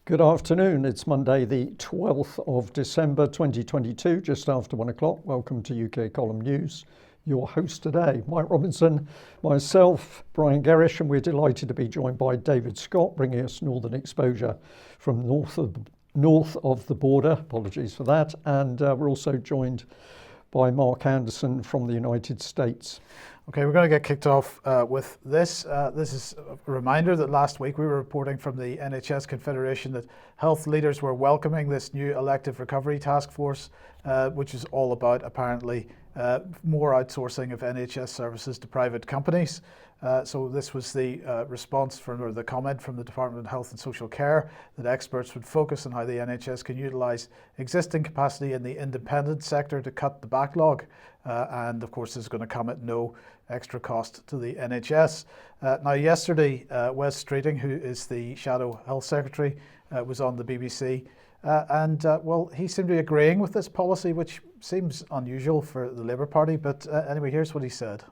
Good afternoon. It's Monday, the 12th of December 2022, just after 1 o'clock. Welcome to UK Column News. Your host today, Mike Robinson, myself, Brian Gerrish, and we're delighted to be joined by David Scott, bringing us Northern exposure from north of the border. Apologies for that. And we're also joined by Mark Anderson from the United States. Okay, we're going to get kicked off with this. This is a reminder that last week we were reporting from the NHS Confederation that health leaders were welcoming this new elective recovery task force, which is all about apparently more outsourcing of NHS services to private companies. So this was the response or the comment from the Department of Health and Social Care that experts would focus on how the NHS can utilise existing capacity in the independent sector to cut the backlog. And of course, this is going to come at no extra cost to the NHS. Now, yesterday, Wes Streeting, who is the Shadow Health Secretary, was on the BBC. Well, he seemed to be agreeing with this policy, which seems unusual for the Labour Party. But anyway, here's what he said.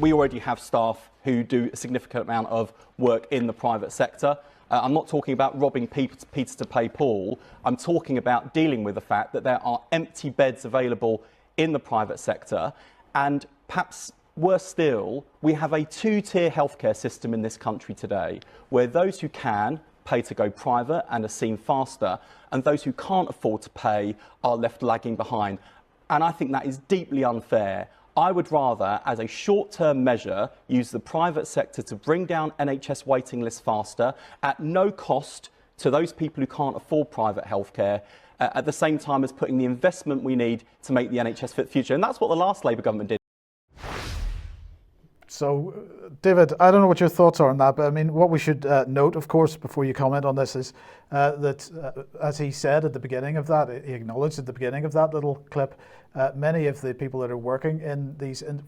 We already have staff who do a significant amount of work in the private sector. I'm not talking about robbing Peter to pay Paul. I'm talking about dealing with the fact that there are empty beds available in the private sector. And perhaps worse still, we have a two-tier healthcare system in this country today, where those who can pay to go private and are seen faster, and those who can't afford to pay are left lagging behind. And I think that is deeply unfair. I would rather, as a short-term measure, use the private sector to bring down NHS waiting lists faster at no cost to those people who can't afford private healthcare, at the same time as putting the investment we need to make the NHS fit for the future. And that's what the last Labour government did. So, David, I don't know what your thoughts are on that, but I mean, what we should note, of course, before you comment on this is that, as he said at the beginning of that, he acknowledged at the beginning of that little clip, many of the people that are working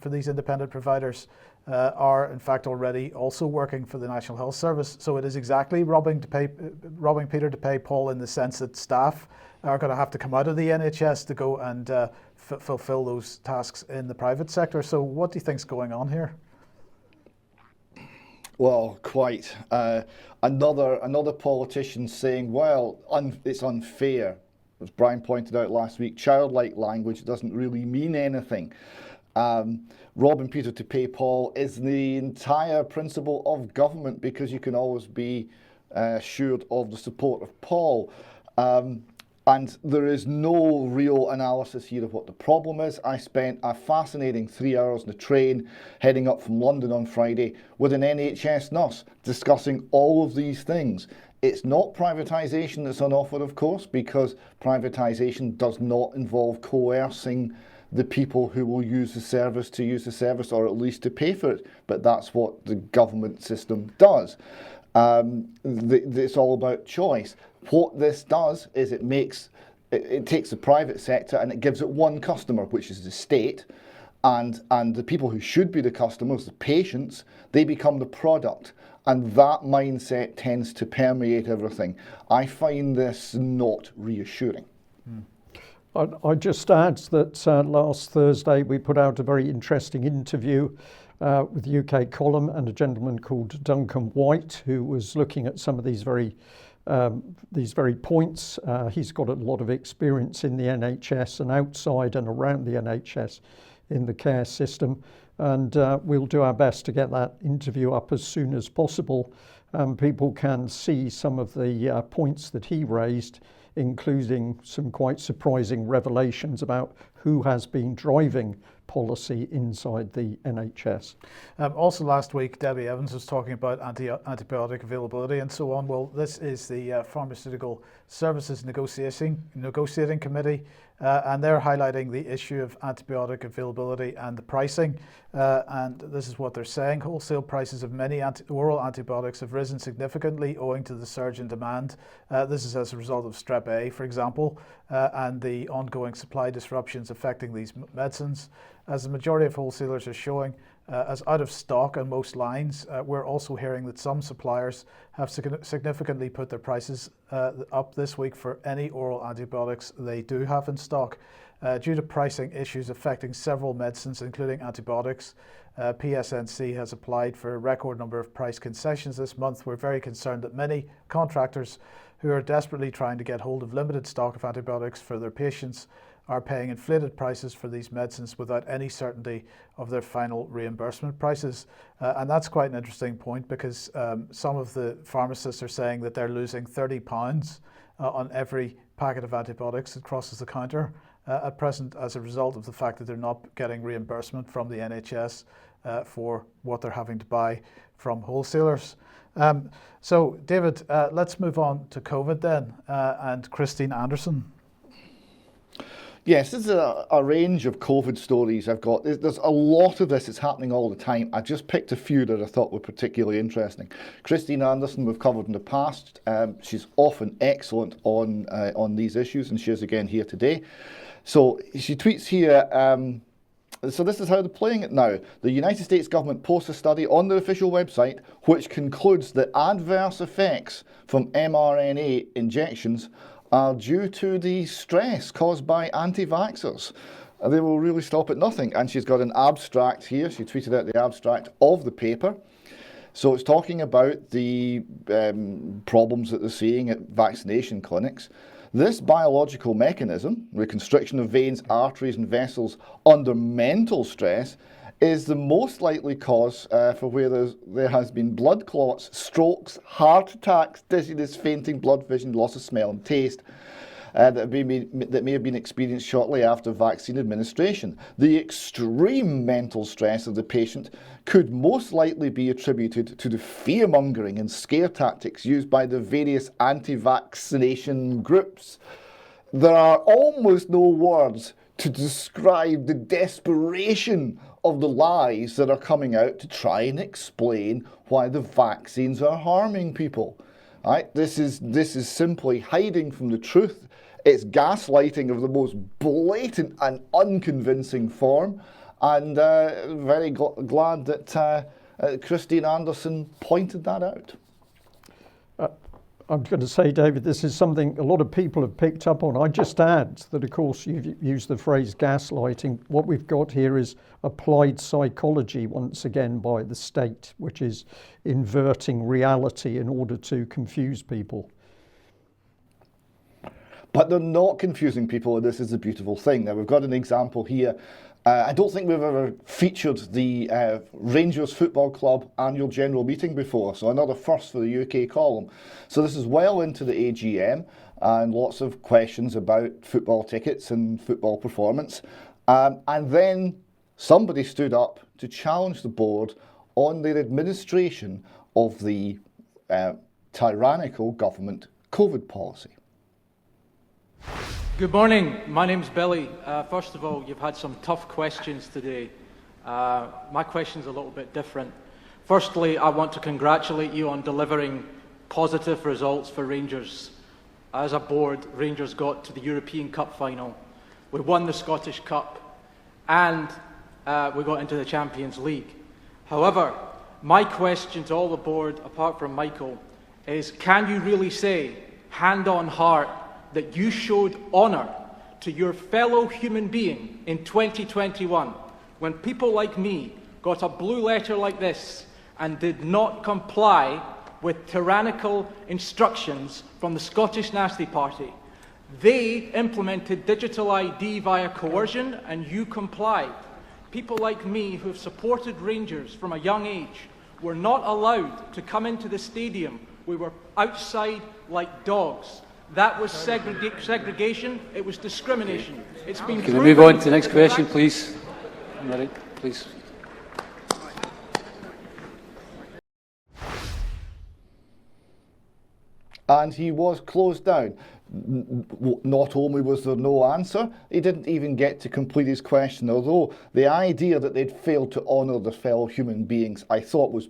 for these independent providers are, in fact, already also working for the National Health Service. So it is exactly robbing Peter to pay Paul, in the sense that staff are going to have to come out of the NHS to go and fulfil those tasks in the private sector. So what do you think's going on here? Well, quite. Another politician saying, well, it's unfair. As Brian pointed out last week, childlike language doesn't really mean anything. Robbing Peter to pay Paul is the entire principle of government, because you can always be assured of the support of Paul. And there is no real analysis here of what the problem is. I spent a fascinating 3 hours on the train heading up from London on Friday with an NHS nurse discussing all of these things. It's not privatisation that's on offer, of course, because privatisation does not involve coercing the people who will use the service to use the service, or at least to pay for it. But that's what the government system does. It's all about choice. What this does is it takes the private sector and it gives it one customer, which is the state, and the people who should be the customers, the patients, they become the product. And that mindset tends to permeate everything. I find this not reassuring. I'd just add that last Thursday we put out a very interesting interview with UK Column and a gentleman called Duncan White, who was looking at some of these very points. He's got a lot of experience in the NHS and outside and around the NHS in the care system. And we'll do our best to get that interview up as soon as possible. People can see some of the points that he raised, including some quite surprising revelations about who has been driving policy inside the NHS. Also last week, Debbie Evans was talking about antibiotic availability and so on. Well, this is the Pharmaceutical Services Negotiating Committee, and they're highlighting the issue of antibiotic availability and the pricing. And this is what they're saying. Wholesale prices of many oral antibiotics have risen significantly owing to the surge in demand. This is as a result of Strep A, for example, and the ongoing supply disruptions affecting these medicines. As the majority of wholesalers are showing as out of stock on most lines, we're also hearing that some suppliers have significantly put their prices up this week for any oral antibiotics they do have in stock. Due to pricing issues affecting several medicines, including antibiotics, PSNC has applied for a record number of price concessions this month. We're very concerned that many contractors who are desperately trying to get hold of limited stock of antibiotics for their patients are paying inflated prices for these medicines without any certainty of their final reimbursement prices. And that's quite an interesting point, because some of the pharmacists are saying that they're losing £30 on every packet of antibiotics that crosses the counter at present, as a result of the fact that they're not getting reimbursement from the NHS for what they're having to buy from wholesalers. So, David, let's move on to COVID then, and Christine Anderson. Yes, this is a range of COVID stories I've got. There's a lot of this that's happening all the time. I just picked a few that I thought were particularly interesting. Christine Anderson, we've covered in the past. She's often excellent on these issues, and she is again here today. So she tweets here, so this is how they're playing it now. The United States government posts a study on their official website which concludes that adverse effects from mRNA injections are due to the stress caused by anti-vaxxers. They will really stop at nothing. And she's got an abstract here. She tweeted out the abstract of the paper. So it's talking about the problems that they're seeing at vaccination clinics. This biological mechanism, reconstriction of veins, arteries and vessels under mental stress, is the most likely cause for where there has been blood clots, strokes, heart attacks, dizziness, fainting, blood vision, loss of smell and taste that may have been experienced shortly after vaccine administration. The extreme mental stress of the patient could most likely be attributed to the fear-mongering and scare tactics used by the various anti-vaccination groups. There are almost no words to describe the desperation of the lies that are coming out to try and explain why the vaccines are harming people. Right? This is simply hiding from the truth. It's gaslighting of the most blatant and unconvincing form. And very glad that Christine Anderson pointed that out. I'm going to say, David, this is something a lot of people have picked up on. I just add that, of course, you've used the phrase gaslighting. What we've got here is applied psychology, once again, by the state, which is inverting reality in order to confuse people. But they're not confusing people, and this is a beautiful thing. Now, we've got an example here. I don't think we've ever featured the Rangers Football Club annual general meeting before, so another first for the UK column. So this is well into the AGM, and lots of questions about football tickets and football performance. And then somebody stood up to challenge the board on their administration of the tyrannical government COVID policy. Good morning, my name's Billy. First of all, you've had some tough questions today. My question's a little bit different. Firstly, I want to congratulate you on delivering positive results for Rangers. As a board, Rangers got to the European Cup final. We won the Scottish Cup and we got into the Champions League. However, my question to all the board, apart from Michael, is can you really say, hand on heart, that you showed honour to your fellow human being in 2021 when people like me got a blue letter like this and did not comply with tyrannical instructions from the Scottish National Party? They implemented digital ID via coercion and you complied. People like me who have supported Rangers from a young age were not allowed to come into the stadium. We were outside like dogs. That was segregation, it was discrimination. It's been Can we move on to the next question, please? Mary, please. And he was closed down. Not only was there no answer, he didn't even get to complete his question, although the idea that they'd failed to honour their fellow human beings, I thought was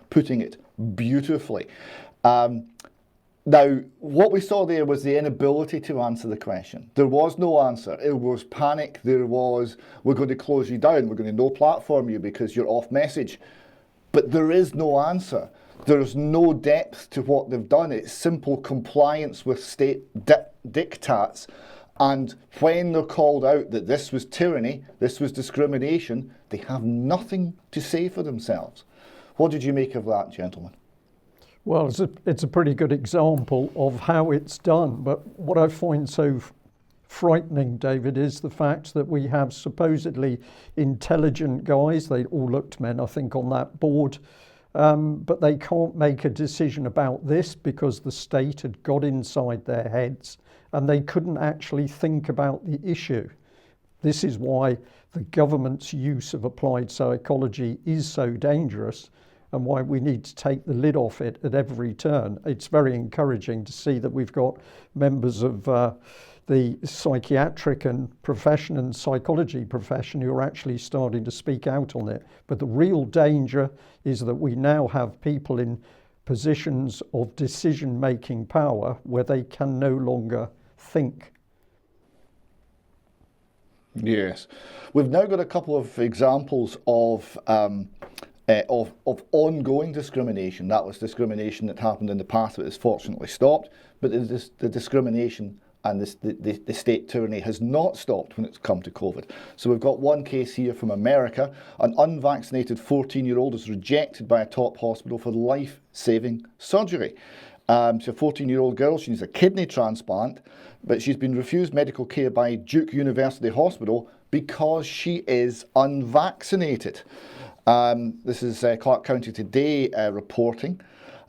putting it beautifully. Now, what we saw there was the inability to answer the question. There was no answer. It was panic. There was, we're going to close you down. We're going to no platform you because you're off message. But there is no answer. There's no depth to what they've done. It's simple compliance with state diktats. And when they're called out that this was tyranny, this was discrimination, they have nothing to say for themselves. What did you make of that, gentlemen? Well, it's a pretty good example of how it's done. But what I find so frightening, David, is the fact that we have supposedly intelligent guys, they all looked men, I think, on that board, but they can't make a decision about this because the state had got inside their heads and they couldn't actually think about the issue. This is why the government's use of applied psychology is so dangerous and why we need to take the lid off it at every turn. It's very encouraging to see that we've got members of the psychiatric profession and psychology profession who are actually starting to speak out on it. But the real danger is that we now have people in positions of decision-making power where they can no longer think. Yes. We've now got a couple of examples of ongoing discrimination. That was discrimination that happened in the past that is fortunately stopped, but the discrimination and the state tyranny has not stopped when it's come to COVID. So we've got one case here from America. An unvaccinated 14-year-old is rejected by a top hospital for life-saving surgery. She's a 14-year-old girl. She needs a kidney transplant, but she's been refused medical care by Duke University Hospital because she is unvaccinated. This is Clark County Today reporting.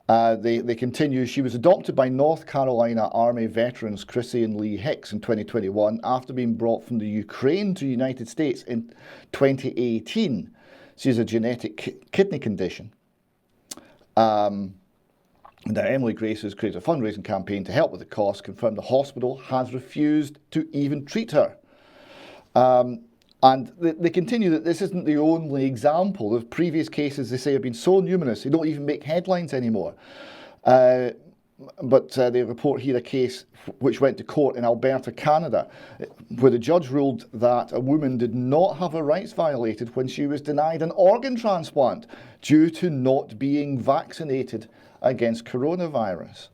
They continue. She was adopted by North Carolina Army veterans Chrissy and Lee Hicks in 2021 after being brought from the Ukraine to the United States in 2018. She has a genetic kidney condition. Now, Emily Grace has created a fundraising campaign to help with the cost, confirmed the hospital has refused to even treat her. And they continue that this isn't the only example. The previous cases, they say, have been so numerous, they don't even make headlines anymore. But they report here a case which went to court in Alberta, Canada, where the judge ruled that a woman did not have her rights violated when she was denied an organ transplant due to not being vaccinated against coronavirus.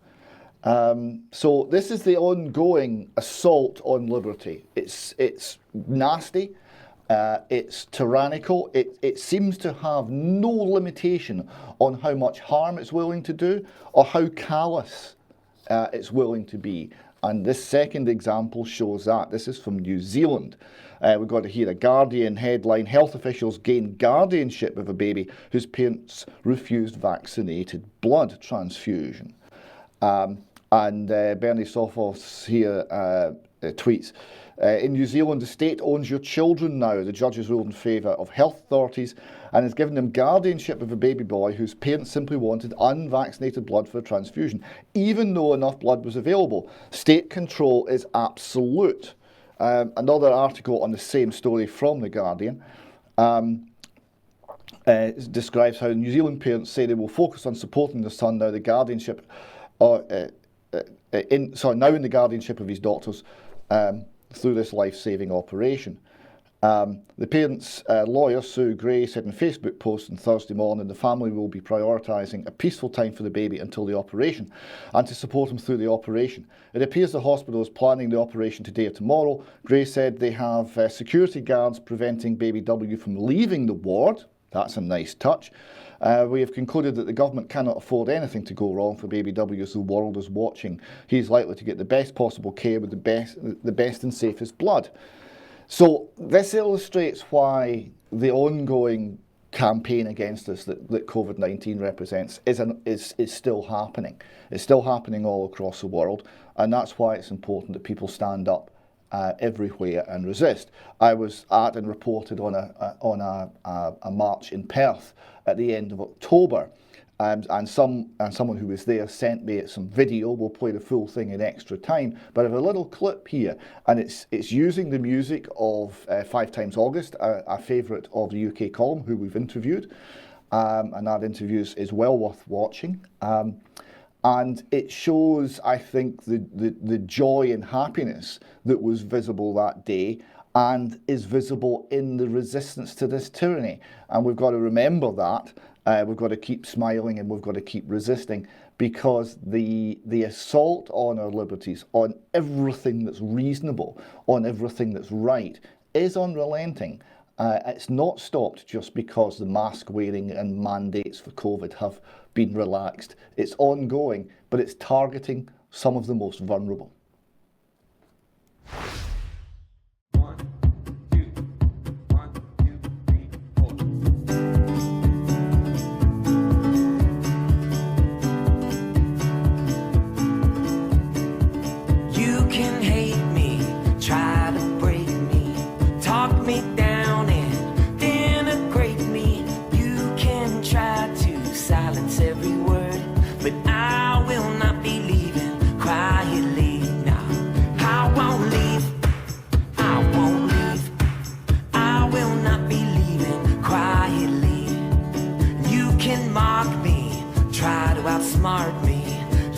So this is the ongoing assault on liberty. It's nasty. It's tyrannical. It seems to have no limitation on how much harm it's willing to do or how callous it's willing to be. And this second example shows that. This is from New Zealand. We've got to hear a Guardian headline: health officials gain guardianship of a baby whose parents refused vaccinated blood transfusion. And Bernie Sophos here tweets, in New Zealand, the state owns your children now. The judge has ruled in favour of health authorities and has given them guardianship of a baby boy whose parents simply wanted unvaccinated blood for a transfusion, even though enough blood was available. State control is absolute. Another article on the same story from The Guardian describes how New Zealand parents say they will focus on supporting their son now the guardianship, now in the guardianship of his daughters through this life-saving operation. The parents' lawyer, Sue Gray, said in a Facebook post on Thursday morning the family will be prioritising a peaceful time for the baby until the operation and to support him through the operation. It appears the hospital is planning the operation today or tomorrow. Gray said they have security guards preventing baby W from leaving the ward. That's a nice touch. We have concluded that the government cannot afford anything to go wrong for baby W as the world is watching. He's likely to get the best possible care with the best and safest blood. So this illustrates why the ongoing campaign against us that COVID-19 represents is still happening. It's still happening all across the world, and that's why it's important that people stand up everywhere and resist. I was at and reported on a march in Perth at the end of October, and someone who was there sent me some video. We'll play the full thing in extra time, but I have a little clip here, and it's using the music of 5 Times August, a favourite of the UK column, who we've interviewed, and that interview is well worth watching. And it shows, I think, the joy and happiness that was visible that day and is visible in the resistance to this tyranny. And we've got to remember that. We've got to keep smiling and we've got to keep resisting, because the assault on our liberties, on everything that's reasonable, on everything that's right, is unrelenting. It's not stopped just because the mask wearing and mandates for COVID have been relaxed. It's ongoing, but it's targeting some of the most vulnerable. Outsmart me,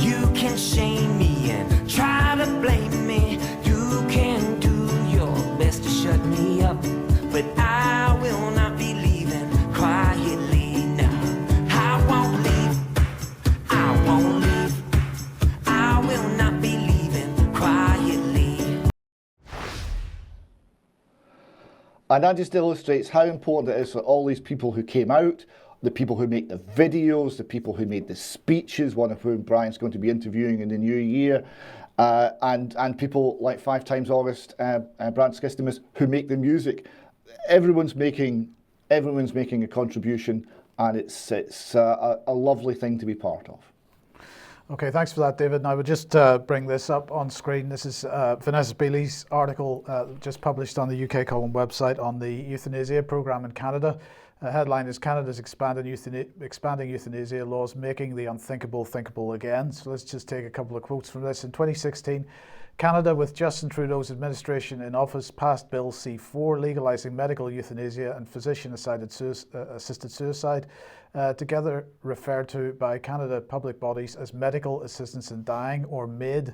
you can shame me and try to blame me. You can do your best to shut me up, but I will not be leaving quietly now. I won't leave, I won't leave, I will not be leaving quietly. And that just illustrates how important it is for all these people who came out, the people who make the videos, the people who made the speeches, one of whom Brian's going to be interviewing in the new year, and people like 5 times August, Brad Skistimus, who make the music. Everyone's making a contribution, and it's a lovely thing to be part of. Okay, thanks for that, David. And I would just bring this up on screen. This is Vanessa Beeley's article just published on the UK Column website on the euthanasia programme in Canada. Headline is Canada's expanding euthanasia laws making the unthinkable thinkable again. So let's just take a couple of quotes from this. In 2016, Canada, with Justin Trudeau's administration in office, passed Bill C-4 legalising medical euthanasia and physician-assisted suicide, together referred to by Canada public bodies as medical assistance in dying, or MAID.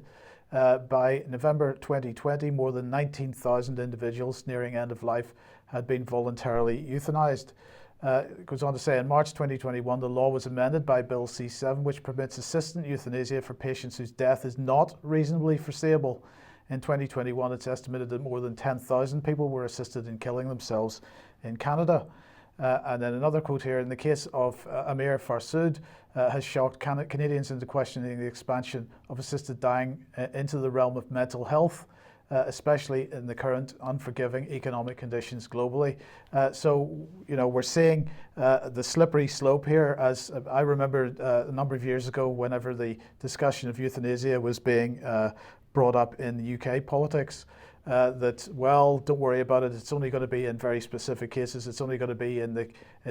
By November 2020, more than 19,000 individuals nearing end of life had been voluntarily euthanized. It goes on to say, in March 2021, the law was amended by Bill C-7, which permits assisted euthanasia for patients whose death is not reasonably foreseeable. In 2021, it's estimated that more than 10,000 people were assisted in killing themselves in Canada. And then another quote here, in the case of Amir Farsood, has shocked Canadians into questioning the expansion of assisted dying into the realm of mental health, especially in the current unforgiving economic conditions globally. So, you know, we're seeing the slippery slope here. As I remember a number of years ago, whenever the discussion of euthanasia was being brought up in the UK politics, that, well, don't worry about it, it's only going to be in very specific cases, it's only going to be in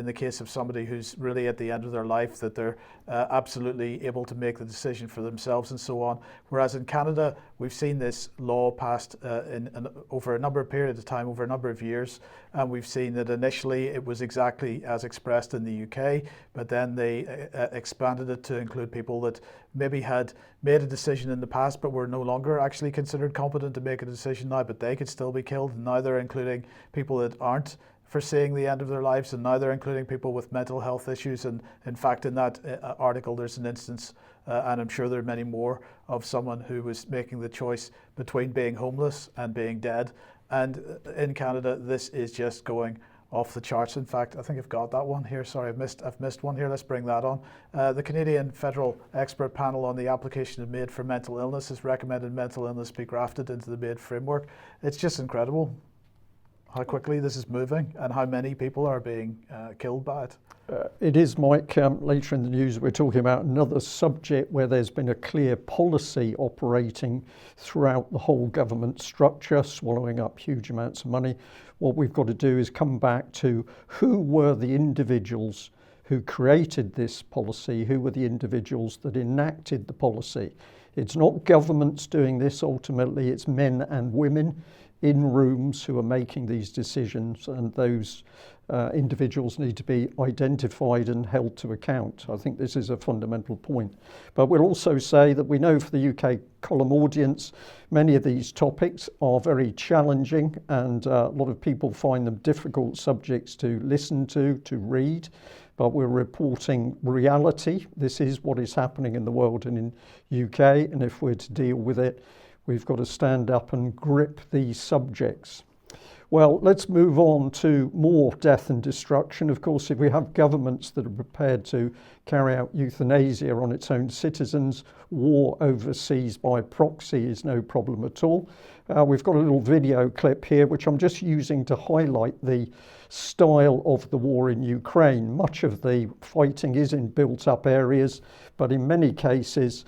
the case of somebody who's really at the end of their life, that they're absolutely able to make the decision for themselves and so on. Whereas in Canada, we've seen this law passed over a number of periods of time, over a number of years, and we've seen that initially it was exactly as expressed in the UK, but then they expanded it to include people that maybe had made a decision in the past but were no longer actually considered competent to make a decision now, but they could still be killed. And now they're including people that aren't foreseeing the end of their lives, and now they're including people with mental health issues. And in fact, in that article, there's an instance, and I'm sure there are many more, of someone who was making the choice between being homeless and being dead. And in Canada, this is just going off the charts. In fact, I think I've got that one here. Sorry, I've missed one here. Let's bring that on. The Canadian Federal Expert Panel on the application of MAID for mental illness has recommended mental illness be grafted into the MAID framework. It's just incredible how quickly this is moving and how many people are being killed by it. It is, Mike. Later in the news, we're talking about another subject where there's been a clear policy operating throughout the whole government structure, swallowing up huge amounts of money. What we've got to do is come back to who were the individuals who created this policy, who were the individuals that enacted the policy. It's not governments doing this ultimately, it's men and women in rooms who are making these decisions, and those individuals need to be identified and held to account. I think this is a fundamental point. But we'll also say that we know for the UK column audience, many of these topics are very challenging, and a lot of people find them difficult subjects to listen to read. but we're reporting reality. This is what is happening in the world and in UK, and if we're to deal with it, we've got to stand up and grip these subjects. Well, let's move on to more death and destruction. Of course, if we have governments that are prepared to carry out euthanasia on its own citizens, war overseas by proxy is no problem at all. We've got a little video clip here, which I'm just using to highlight the style of the war in Ukraine. Much of the fighting is in built-up areas, but in many cases,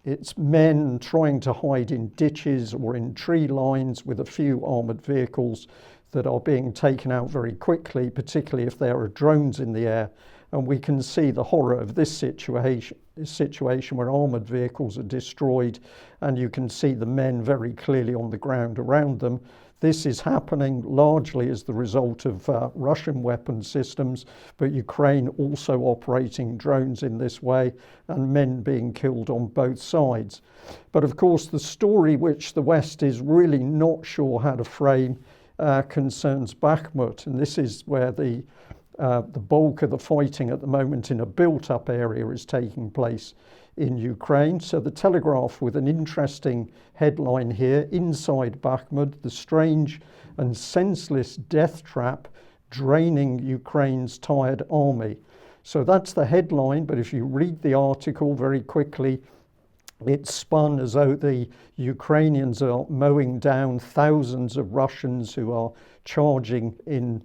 it's men trying to hide in ditches or in tree lines with a few armoured vehicles that are being taken out very quickly, particularly if there are drones in the air. And we can see the horror of this situation where armoured vehicles are destroyed, and you can see the men very clearly on the ground around them. This is happening largely as the result of Russian weapon systems, but Ukraine also operating drones in this way, and men being killed on both sides. But of course, the story which the West is really not sure how to frame concerns Bakhmut, and this is where the bulk of the fighting at the moment in a built-up area is taking place in Ukraine. So the Telegraph with an interesting headline here: inside Bakhmut, the strange and senseless death trap draining Ukraine's tired army. So that's the headline, but if you read the article very quickly, it's spun as though the Ukrainians are mowing down thousands of Russians who are charging in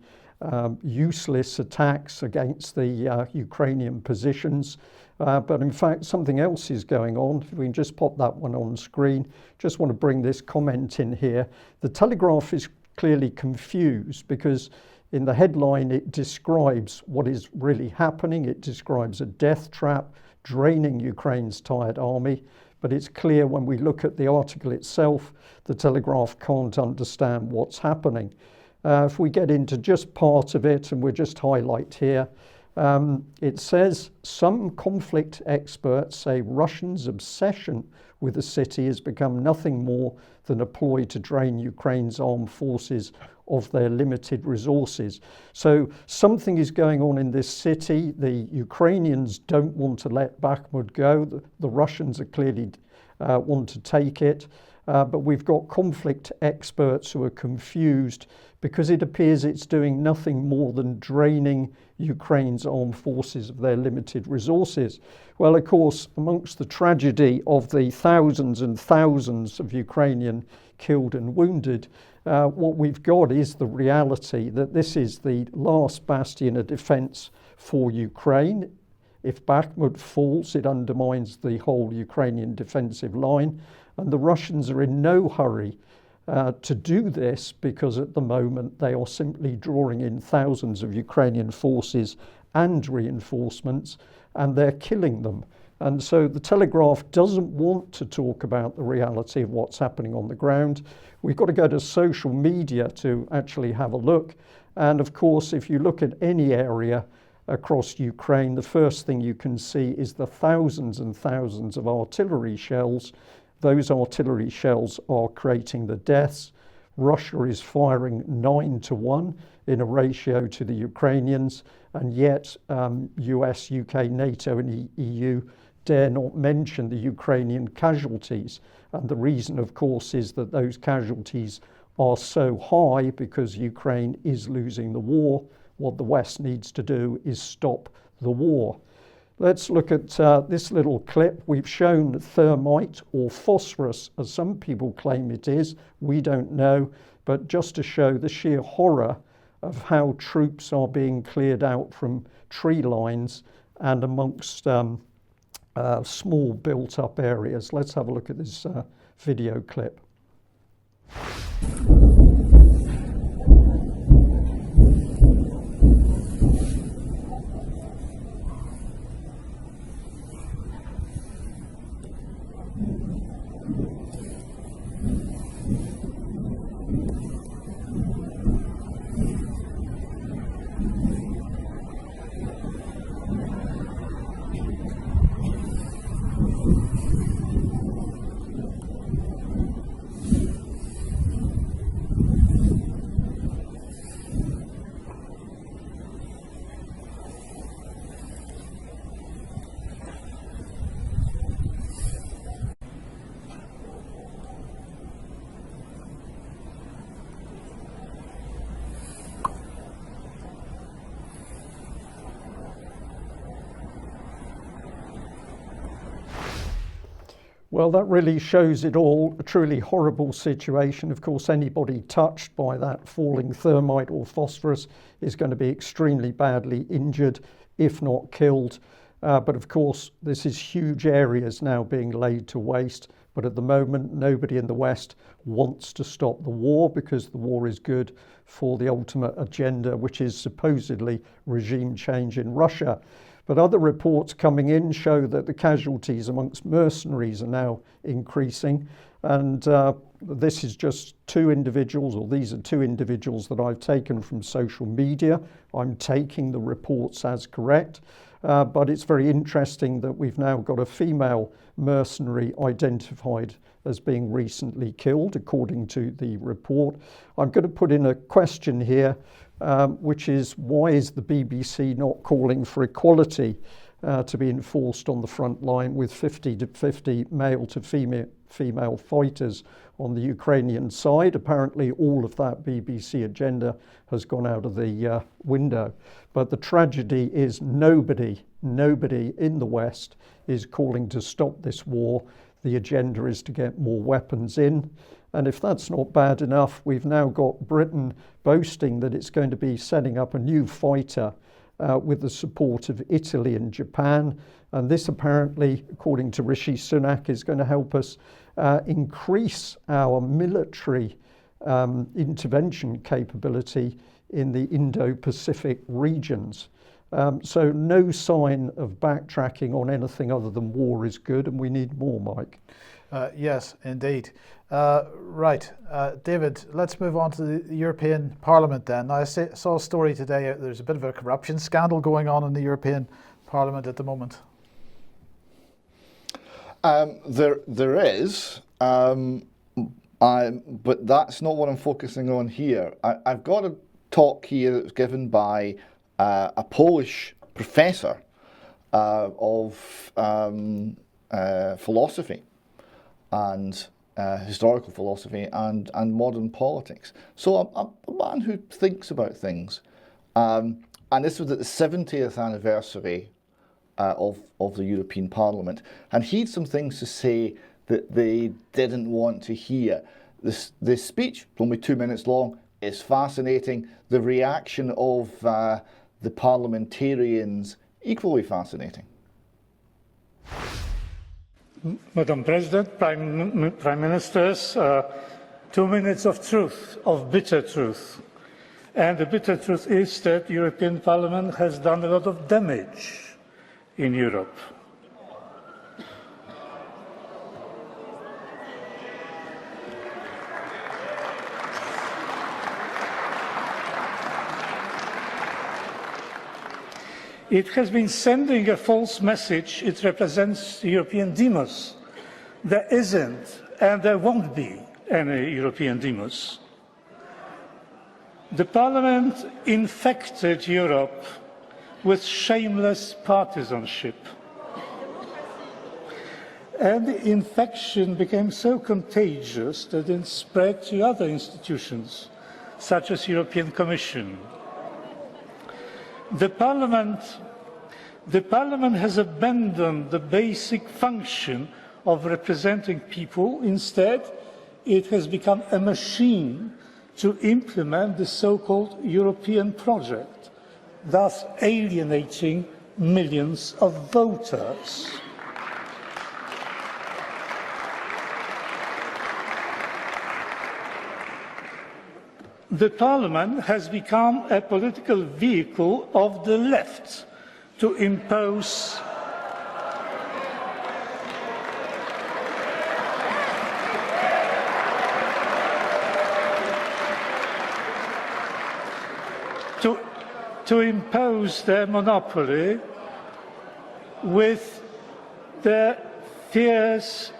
useless attacks against the Ukrainian positions. But in fact, something else is going on. If we can just pop that one on screen. Just want to bring this comment in here. The Telegraph is clearly confused because in the headline it describes what is really happening. It describes a death trap draining Ukraine's tired army. But it's clear when we look at the article itself, the Telegraph can't understand what's happening. If we get into just part of it, and we'll just highlight here, it says some conflict experts say Russians' obsession with the city has become nothing more than a ploy to drain Ukraine's armed forces of their limited resources. So something is going on in this city. The Ukrainians don't want to let Bakhmut go. The Russians are clearly want to take it. But we've got conflict experts who are confused because it appears it's doing nothing more than draining Ukraine's armed forces of their limited resources. Well, of course, amongst the tragedy of the thousands and thousands of Ukrainian killed and wounded, what we've got is the reality that this is the last bastion of defence for Ukraine. If Bakhmut falls, it undermines the whole Ukrainian defensive line. And the Russians are in no hurry to do this because at the moment they are simply drawing in thousands of Ukrainian forces and reinforcements, and they're killing them. And so the Telegraph doesn't want to talk about the reality of what's happening on the ground. We've got to go to social media to actually have a look. And of course, if you look at any area across Ukraine, the first thing you can see is the thousands and thousands of artillery shells. Those artillery shells are creating the deaths. Russia is firing 9-1 in a ratio to the Ukrainians, and yet US, UK, NATO and EU dare not mention the Ukrainian casualties. And the reason, of course, is that those casualties are so high because Ukraine is losing the war. What the West needs to do is stop the war. Let's look at this little clip. We've shown thermite or phosphorus, as some people claim it is. We don't know, but just to show the sheer horror of how troops are being cleared out from tree lines and amongst small built-up areas. Let's have a look at this video clip. Well, that really shows it all, a truly horrible situation. Of course, anybody touched by that falling thermite or phosphorus is going to be extremely badly injured, if not killed. But of course, this is huge areas now being laid to waste. But at the moment, nobody in the West wants to stop the war because the war is good for the ultimate agenda, which is supposedly regime change in Russia. But other reports coming in show that the casualties amongst mercenaries are now increasing. And this is just two individuals, or these are two individuals that I've taken from social media. I'm taking the reports as correct. But it's very interesting that we've now got a female mercenary identified as being recently killed, according to the report. I'm going to put in a question here, which is, why is the BBC not calling for equality to be enforced on the front line with 50-50 male to female fighters on the Ukrainian side? Apparently all of that BBC agenda has gone out of the window. But the tragedy is nobody in the West is calling to stop this war. The agenda is to get more weapons in. And if that's not bad enough, we've now got Britain boasting that it's going to be setting up a new fighter with the support of Italy and Japan. And this apparently, according to Rishi Sunak, is going to help us increase our military intervention capability in the Indo-Pacific regions. So no sign of backtracking on anything other than war is good, and we need more, Mike. Yes, indeed. Right, David, let's move on to the European Parliament then. Now, I saw a story today, there's a bit of a corruption scandal going on in the European Parliament at the moment. There is, but that's not what I'm focusing on here. I've got a talk here that was given by a Polish professor of philosophy and historical philosophy and modern politics. So a man who thinks about things. And this was at the 70th anniversary of the European Parliament. And he had some things to say that they didn't want to hear. This speech, only 2 minutes long, is fascinating. The reaction of the parliamentarians, equally fascinating. Madam President, Prime Ministers, 2 minutes of truth, of bitter truth. And the bitter truth is that the European Parliament has done a lot of damage in Europe. It has been sending a false message. It represents European demos. There isn't, and there won't be, any European demos. The Parliament infected Europe with shameless partisanship. And the infection became so contagious that it spread to other institutions, such as the European Commission. The Parliament has abandoned the basic function of representing people. Instead, it has become a machine to implement the so-called European project, thus alienating millions of voters. The Parliament has become a political vehicle of the left to impose their monopoly with their fierce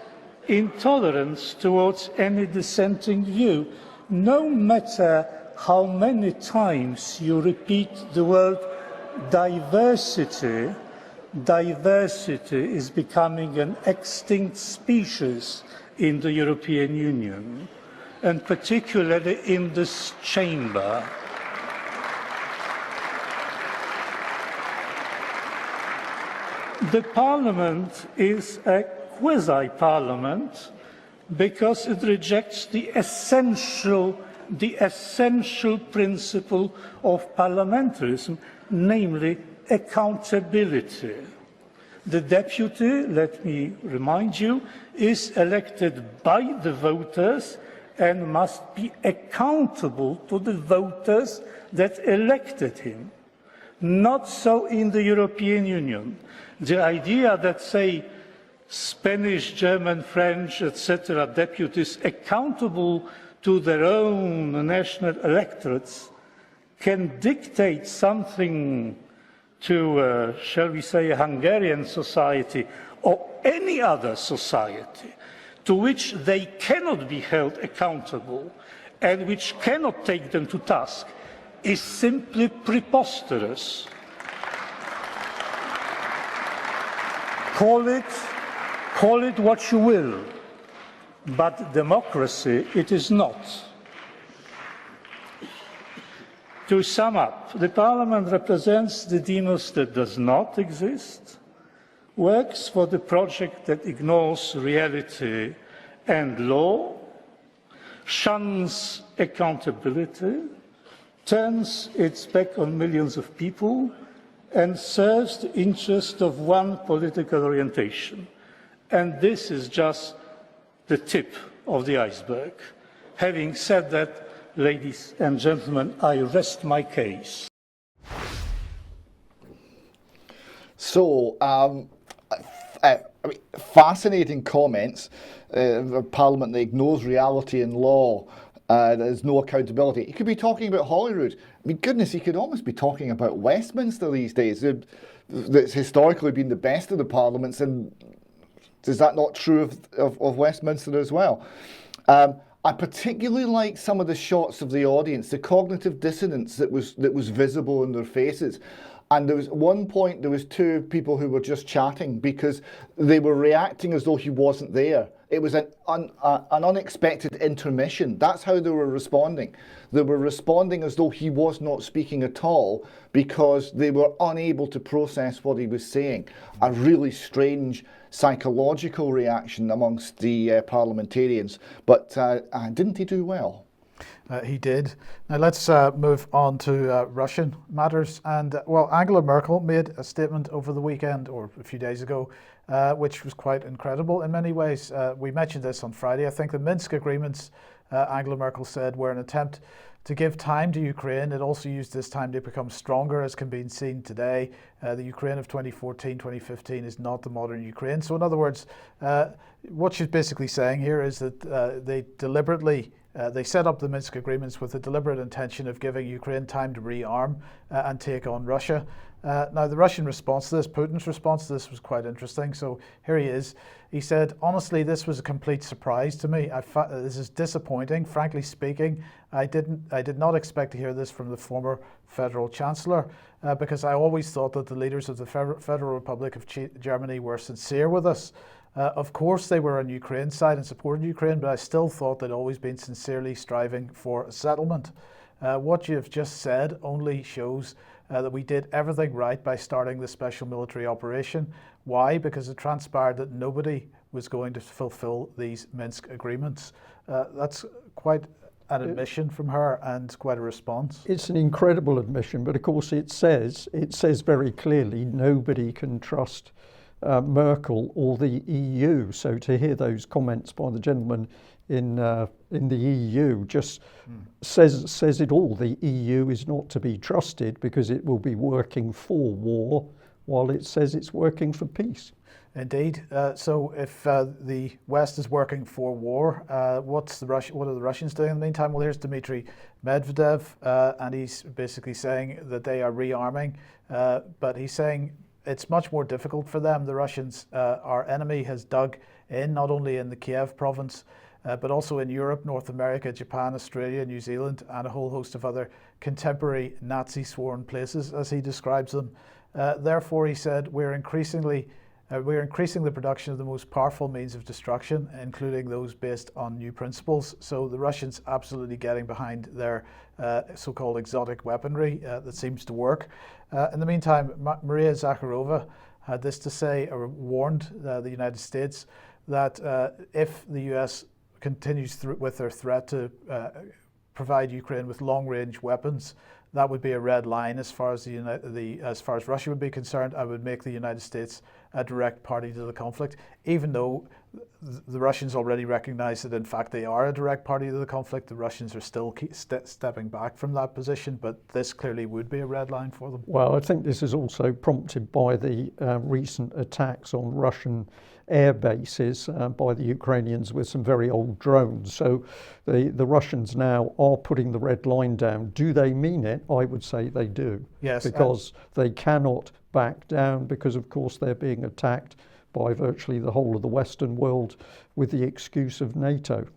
intolerance towards any dissenting view. No matter how many times you repeat the word diversity, diversity is becoming an extinct species in the European Union, and particularly in this chamber. The Parliament is a quasi-parliament because it rejects the essential principle of parliamentarism, namely accountability. The deputy, let me remind you, is elected by the voters and must be accountable to the voters that elected him. Not so in the European Union. The idea that, say, Spanish, German, French, etc., deputies accountable to their own national electorates can dictate something to, shall we say, a Hungarian society or any other society to which they cannot be held accountable and which cannot take them to task is simply preposterous. Call it what you will, but democracy it is not. To sum up, the Parliament represents the demos that does not exist, works for the project that ignores reality and law, shuns accountability, turns its back on millions of people, and serves the interest of one political orientation. And this is just the tip of the iceberg. Having said that, ladies and gentlemen, I rest my case. So, fascinating comments. A parliament that ignores reality and law. There's no accountability. He could be talking about Holyrood. I mean, goodness, he could almost be talking about Westminster these days. That's historically been the best of the parliaments, and is that not true of Westminster as well? I particularly like some of the shots of the audience, the cognitive dissonance that was visible in their faces. And there was one point, there was two people who were just chatting because they were reacting as though he wasn't there. It was an unexpected intermission. That's how they were responding. They were responding as though he was not speaking at all because they were unable to process what he was saying. A really strange psychological reaction amongst the parliamentarians. But didn't he do well? He did. Now let's move on to Russian matters. And well, Angela Merkel made a statement over the weekend or a few days ago, which was quite incredible in many ways. We mentioned this on Friday. I think the Minsk agreements, Angela Merkel said, were an attempt to give time to Ukraine. It also used this time to become stronger, as can be seen today. The Ukraine of 2014, 2015 is not the modern Ukraine. So in other words, what she's basically saying here is that they deliberately they set up the Minsk agreements with the deliberate intention of giving Ukraine time to rearm and take on Russia. Now, the Russian response to this, Putin's response to this was quite interesting. So here he is. He said, honestly, this was a complete surprise to me. This is disappointing. Frankly speaking, I did not expect to hear this from the former Federal Chancellor because I always thought that the leaders of the Federal Republic of Germany were sincere with us. Of course, they were on Ukraine's side and supported Ukraine, but I still thought they'd always been sincerely striving for a settlement. What you have just said only shows that we did everything right by starting the special military operation. Why? Because it transpired that nobody was going to fulfill these Minsk agreements. That's quite an admission from her and quite a response. It's an incredible admission, but of course it says very clearly nobody can trust Merkel or the EU. So to hear those comments by the gentleman in the EU just says it all. The EU is not to be trusted because it will be working for war while it says it's working for peace. Indeed. So if the West is working for war, what are the Russians doing in the meantime? Well, here's Dmitry Medvedev, and he's basically saying that they are rearming, but he's saying it's much more difficult for them. The Russians, our enemy has dug in, not only in the Kiev province, but also in Europe, North America, Japan, Australia, New Zealand, and a whole host of other contemporary Nazi-sworn places, as he describes them. Therefore, he said, we're increasing the production of the most powerful means of destruction, including those based on new principles. So the Russians absolutely getting behind their so-called exotic weaponry that seems to work. In the meantime, Maria Zakharova had this to say, or warned the United States that if the US continues with their threat to provide Ukraine with long-range weapons, that would be a red line as far as as far as Russia would be concerned. I would make the United States a direct party to the conflict, even though the Russians already recognize that in fact they are a direct party to the conflict. The Russians are still stepping back from that position, but this clearly would be a red line for them. Well, I think this is also prompted by the recent attacks on Russian air bases by the Ukrainians with some very old drones. So the Russians now are putting the red line down. Do they mean it? I would say they do. Yes. Because they cannot back down, because of course they're being attacked by virtually the whole of the Western world with the excuse of NATO.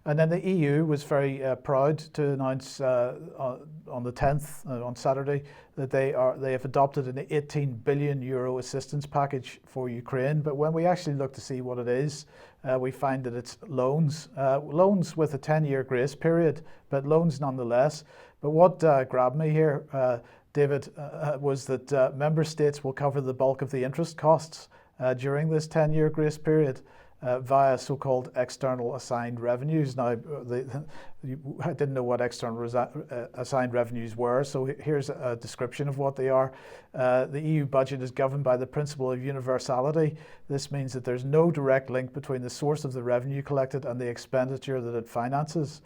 And then the EU was very proud to announce on the 10th, on Saturday, that they have adopted an 18 billion euro assistance package for Ukraine. But when we actually look to see what it is, we find that it's loans with a 10-year grace period, but loans nonetheless. But what grabbed me here, David, was that member states will cover the bulk of the interest costs during this 10-year grace period. Via so-called external assigned revenues. Now, I didn't know what external assigned revenues were, so here's a description of what they are. The EU budget is governed by the principle of universality. This means that there's no direct link between the source of the revenue collected and the expenditure that it finances.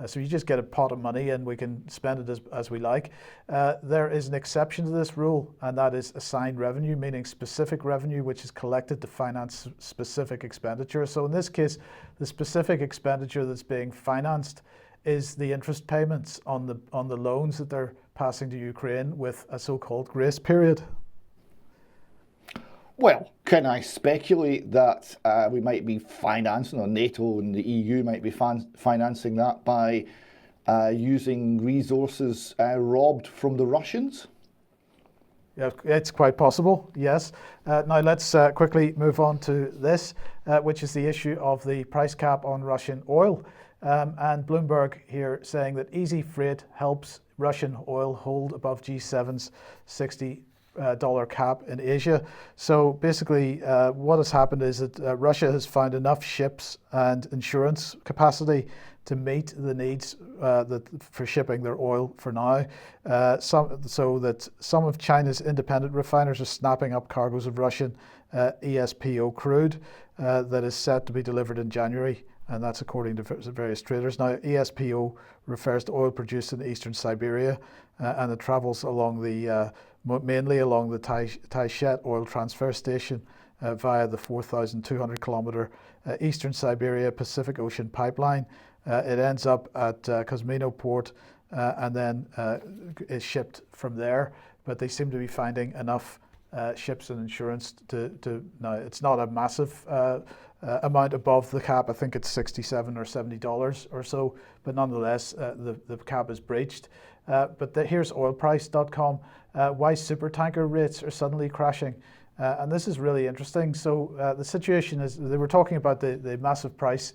So you just get a pot of money and we can spend it as we like. There is an exception to this rule, and that is assigned revenue, meaning specific revenue which is collected to finance specific expenditure. So in this case, the specific expenditure that's being financed is the interest payments on the loans that they're passing to Ukraine with a so-called grace period. Well, can I speculate that we might be financing, or NATO and the EU might be financing that by using resources robbed from the Russians? Yeah, it's quite possible, yes. Now let's quickly move on to this, which is the issue of the price cap on Russian oil. And Bloomberg here saying that easy freight helps Russian oil hold above G7's $60 cap in Asia. So basically what has happened is that Russia has found enough ships and insurance capacity to meet the needs for shipping their oil for now, so that some of China's independent refiners are snapping up cargoes of Russian ESPO crude that is set to be delivered in January, and that's according to various traders. Now, ESPO refers to oil produced in eastern Siberia, and it travels along mainly along the Taishet oil transfer station via the 4,200 kilometer eastern Siberia Pacific Ocean pipeline. It ends up at Kosmino port and then is shipped from there, but they seem to be finding enough ships and insurance to now it's not a massive amount above the cap. I think it's $67 or $70 or so, but nonetheless the cap is breached. But here's oilprice.com. Why supertanker rates are suddenly crashing. And this is really interesting. So the situation is, they were talking about the massive price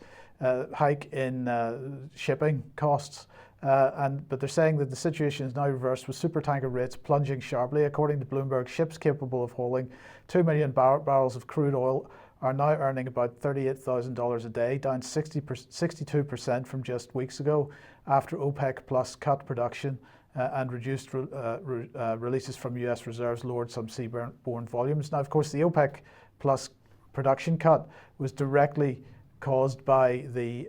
hike in shipping costs. But they're saying that the situation is now reversed with supertanker rates plunging sharply. According to Bloomberg, ships capable of hauling 2 million barrels of crude oil are now earning about $38,000 a day, down 62% from just weeks ago, after OPEC Plus cut production and reduced releases from US reserves lowered some seaborne volumes. Now, of course, the OPEC Plus production cut was directly caused by the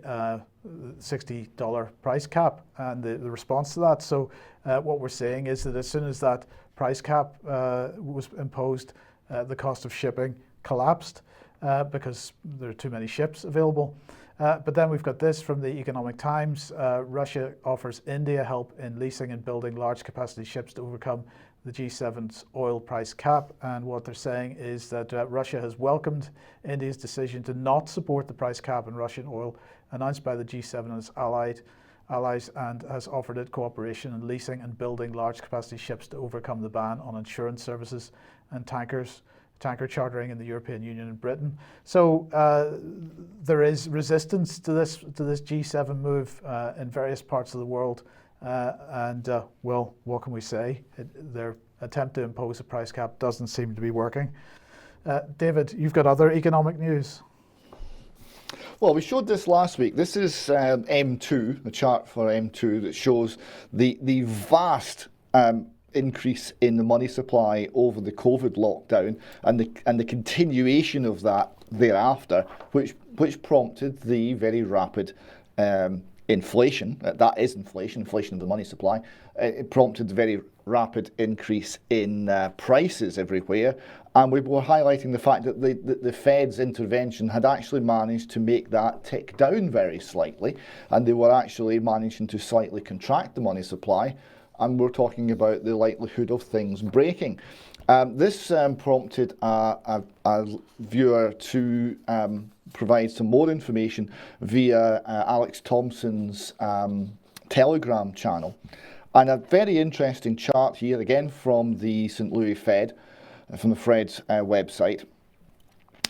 $60 price cap and the response to that. So what we're saying is that as soon as that price cap was imposed, the cost of shipping collapsed because there are too many ships available. But then we've got this from the Economic Times. Russia offers India help in leasing and building large capacity ships to overcome the G7's oil price cap. And what they're saying is that Russia has welcomed India's decision to not support the price cap on Russian oil announced by the G7 and its allies, and has offered it cooperation in leasing and building large capacity ships to overcome the ban on insurance services and tanker chartering in the European Union and Britain. So there is resistance to this G7 move in various parts of the world. Well, what can we say? Their attempt to impose a price cap doesn't seem to be working. David, you've got other economic news. Well, we showed this last week. This is M2, the chart for M2 that shows the vast increase in the money supply over the COVID lockdown and the continuation of that thereafter, which prompted the very rapid inflation. That is inflation of the money supply. It prompted the very rapid increase in prices everywhere. And we were highlighting the fact that the Fed's intervention had actually managed to make that tick down very slightly, and they were actually managing to slightly contract the money supply, and we're talking about the likelihood of things breaking. This prompted a viewer to provide some more information via Alex Thompson's Telegram channel. And a very interesting chart here, again from the St. Louis Fed, from the Fed's website.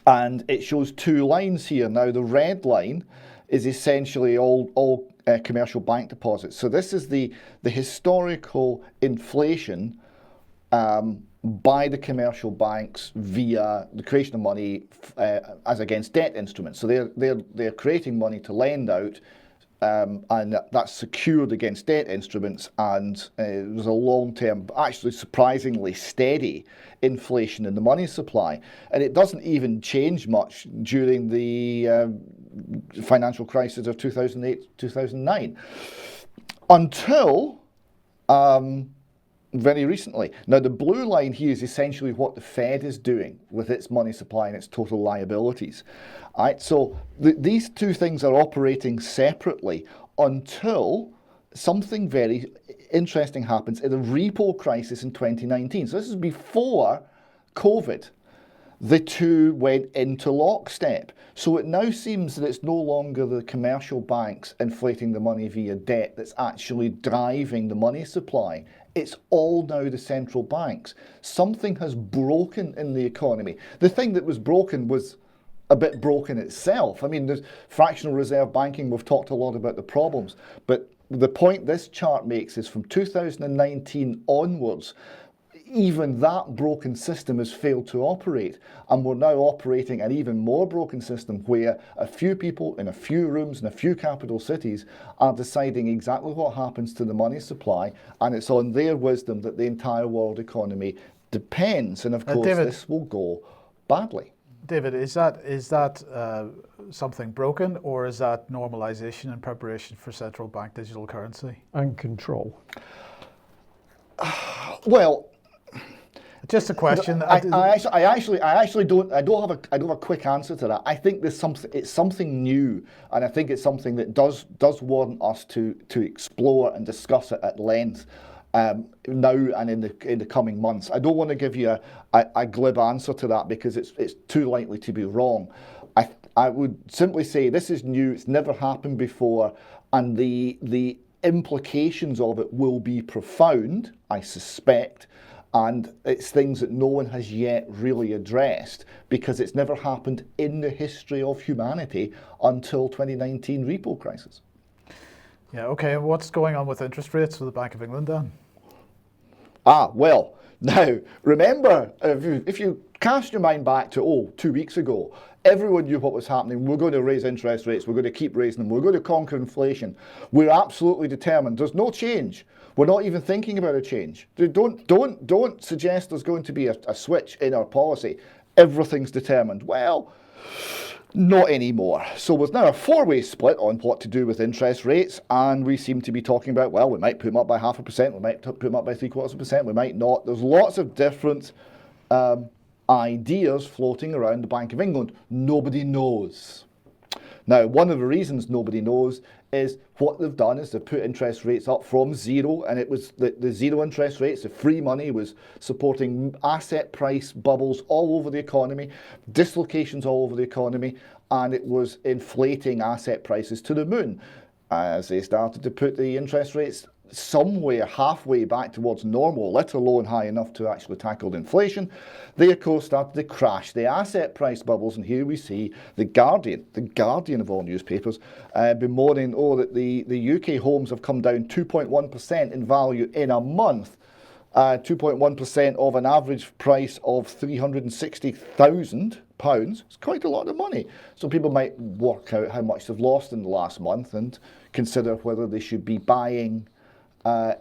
And it shows two lines here. Now, the red line is essentially all commercial bank deposits. So this is the historical inflation by the commercial banks via the creation of money as against debt instruments. So they're creating money to lend out, and that's secured against debt instruments, and there's a long-term, actually surprisingly steady inflation in the money supply. And it doesn't even change much during the financial crisis of 2008-2009 until very recently. Now, the blue line here is essentially what the Fed is doing with its money supply and its total liabilities. All right, so these two things are operating separately until something very interesting happens in the repo crisis in 2019. So this is before COVID. The two went into lockstep. So it now seems that it's no longer the commercial banks inflating the money via debt that's actually driving the money supply. It's all now the central banks. Something has broken in the economy. The thing that was broken was a bit broken itself. I mean, there's fractional reserve banking, we've talked a lot about the problems, but the point this chart makes is from 2019 onwards, even that broken system has failed to operate, and we're now operating an even more broken system where a few people in a few rooms in a few capital cities are deciding exactly what happens to the money supply, and it's on their wisdom that the entire world economy depends, and of course David, this will go badly. David, is that something broken, or is that normalization in preparation for central bank digital currency And control. Well, just a question. I actually don't have a quick answer to that. I think it's something new, and I think it's something that does warrant us to explore and discuss it at length now and in the coming months. I don't want to give you a glib answer to that because it's too likely to be wrong. I would simply say this is new. It's never happened before, and the implications of it will be profound, I suspect. And it's things that no one has yet really addressed because it's never happened in the history of humanity until 2019 repo crisis. Yeah, okay. And what's going on with interest rates for the Bank of England then? Well, now, remember, if you cast your mind back to, 2 weeks ago, everyone knew what was happening. We're going to raise interest rates. We're going to keep raising them. We're going to conquer inflation. We're absolutely determined. There's no change. We're not even thinking about a change. Don't suggest there's going to be a switch in our policy. Everything's determined. Well, not anymore. So there's now a four-way split on what to do with interest rates, and we seem to be talking about, well, we might put them up by 0.5%, we might put them up by 0.75%, we might not. There's lots of different ideas floating around the Bank of England. Nobody knows. Now, one of the reasons nobody knows is what they've done is they've put interest rates up from zero, and it was the zero interest rates, the free money was supporting asset price bubbles all over the economy, dislocations all over the economy, and it was inflating asset prices to the moon. As they started to put the interest rates somewhere halfway back towards normal, let alone high enough to actually tackle the inflation, they of course started to crash the asset price bubbles. And here we see the Guardian of all newspapers, bemoaning, that the UK homes have come down 2.1% in value in a month. 2.1% of an average price of £360,000. It's quite a lot of money. So people might work out how much they've lost in the last month and consider whether they should be buying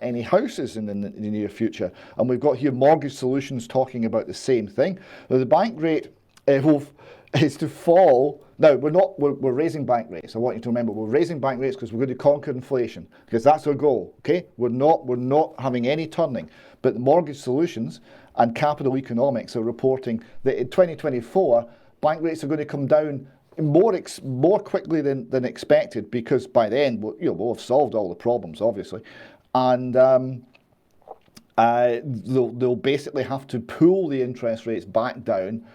any houses in the near future. And we've got here Mortgage Solutions talking about the same thing. Now, the bank rate is to fall. Now, we're raising bank rates. I want you to remember, we're raising bank rates because we're going to conquer inflation, because that's our goal, okay? We're not having any turning. But the Mortgage Solutions and Capital Economics are reporting that in 2024, bank rates are going to come down more quickly than expected, because by then we'll have solved all the problems, obviously. And they'll basically have to pull the interest rates back down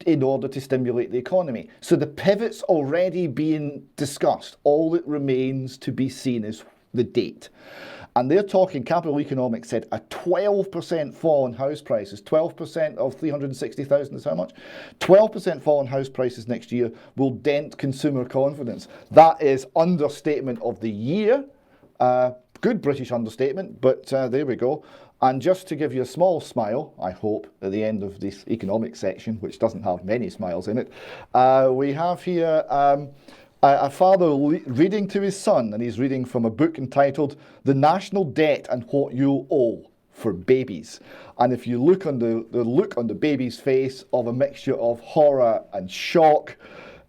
in order to stimulate the economy. So the pivot's already being discussed. All that remains to be seen is the date. And they're talking, Capital Economics said, a 12% fall in house prices. 12% of 360,000 is how much? 12% fall in house prices next year will dent consumer confidence. That is understatement of the year. Good British understatement, but there we go. And just to give you a small smile, I hope, at the end of this economic section, which doesn't have many smiles in it, we have here a father reading to his son, and he's reading from a book entitled The National Debt and What You Owe for Babies. And if you look on the look on the baby's face of a mixture of horror and shock,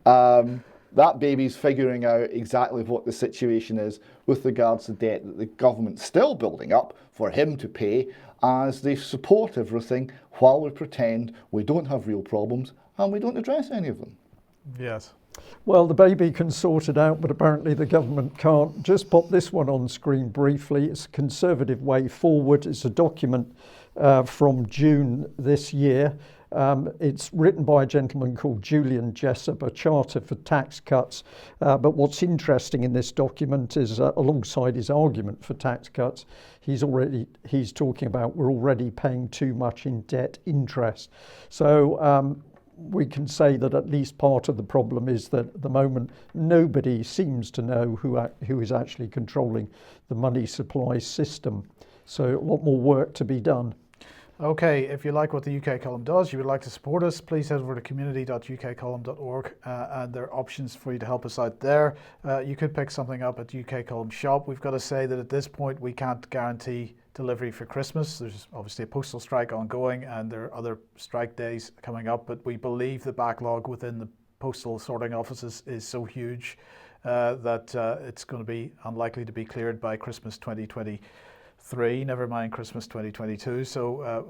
that baby's figuring out exactly what the situation is with regards to debt that the government's still building up for him to pay, as they support everything while we pretend we don't have real problems and we don't address any of them. Yes. Well, the baby can sort it out, but apparently the government can't. Just pop this one on screen briefly. It's a Conservative Way Forward. It's a document from June this year. It's written by a gentleman called Julian Jessup, a charter for tax cuts. But what's interesting in this document is, alongside his argument for tax cuts, he's talking about we're already paying too much in debt interest. So we can say that at least part of the problem is that at the moment nobody seems to know who is actually controlling the money supply system. So a lot more work to be done. Okay, if you like what the UK Column does, you would like to support us, please head over to community.ukcolumn.org and there are options for you to help us out there. You could pick something up at UK Column Shop. We've got to say that at this point we can't guarantee delivery for Christmas. There's obviously a postal strike ongoing and there are other strike days coming up, but we believe the backlog within the postal sorting offices is so huge that it's going to be unlikely to be cleared by Christmas 2023, never mind Christmas 2022. So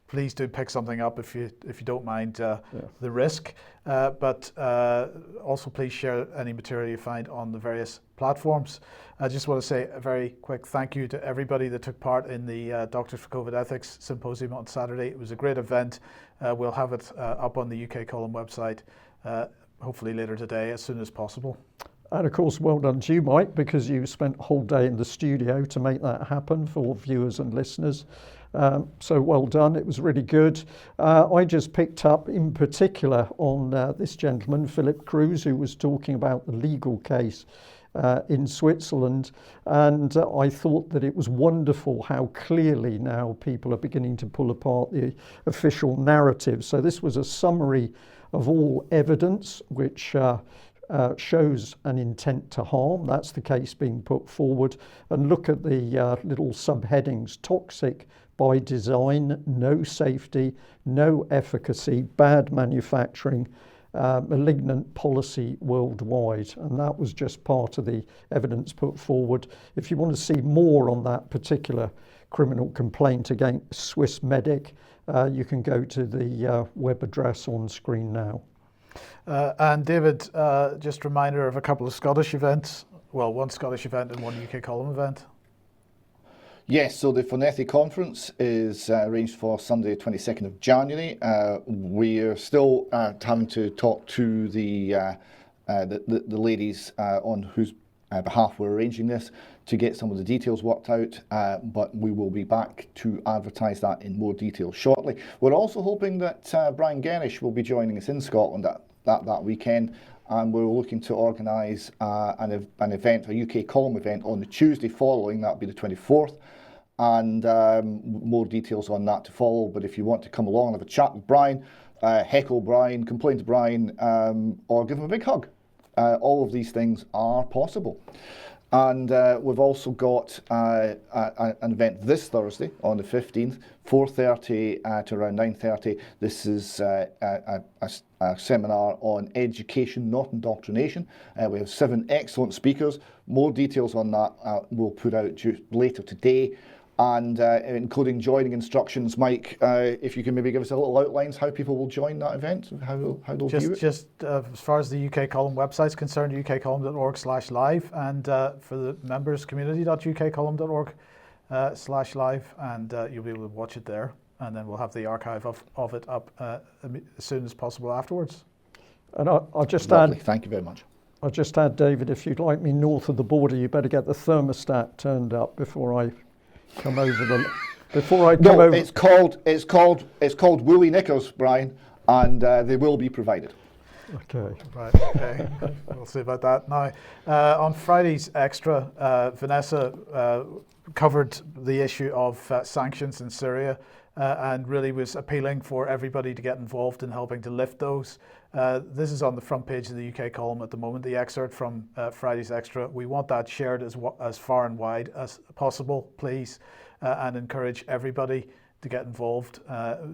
please do pick something up if you don't mind the risk. But also please share any material you find on the various platforms. I just want to say a very quick thank you to everybody that took part in the Doctors for COVID Ethics Symposium on Saturday. It was a great event. We'll have it up on the UK Column website, hopefully later today, as soon as possible. And of course, well done to you, Mike, because you spent a whole day in the studio to make that happen for viewers and listeners. So well done. It was really good. I just picked up in particular on this gentleman, Philip Cruz, who was talking about the legal case in Switzerland. And I thought that it was wonderful how clearly now people are beginning to pull apart the official narrative. So this was a summary of all evidence, which shows an intent to harm. That's the case being put forward. And look at the little subheadings: toxic by design, no safety, no efficacy, bad manufacturing, malignant policy worldwide. And that was just part of the evidence put forward. If you want to see more on that particular criminal complaint against Swissmedic, you can go to the web address on screen now. And David, just a reminder of a couple of Scottish events. Well, one Scottish event and one UK Column event. Yes, so the Fornethi conference is arranged for Sunday, 22nd of January. We're still having to talk to the ladies on whose behalf we're arranging this to get some of the details worked out, but we will be back to advertise that in more detail shortly. We're also hoping that Brian Gerrish will be joining us in Scotland that weekend, and we're looking to organise an event, a UK Column event, on the Tuesday following. That'll be the 24th. and more details on that to follow. But if you want to come along and have a chat with Brian, heckle Brian, complain to Brian, or give him a big hug, all of these things are possible. And we've also got an event this Thursday on the 15th, 4:30 to around 9:30. This is a seminar on education, not indoctrination. We have 7 excellent speakers. More details on that we'll put out later today, and including joining instructions. Mike, if you can maybe give us a little outlines how people will join that event, how they'll view it. Just as far as the UK Column website is concerned, ukcolumn.org/live, and for the members, community.ukcolumn.org/live, and you'll be able to watch it there, and then we'll have the archive of it up as soon as possible afterwards. And I'll just Lovely. add, Thank you very much. I'll just add, David, if you'd like me north of the border, you better get the thermostat turned up before I come over the. Before I come over. It's called Woolly Knickers, Brian, and they will be provided. Okay. Right, okay. We'll see about that. Now, on Friday's Extra, Vanessa covered the issue of sanctions in Syria and really was appealing for everybody to get involved in helping to lift those. This is on the front page of the UK Column at the moment, the excerpt from Friday's Extra. We want that shared as far and wide as possible, please, and encourage everybody to get involved.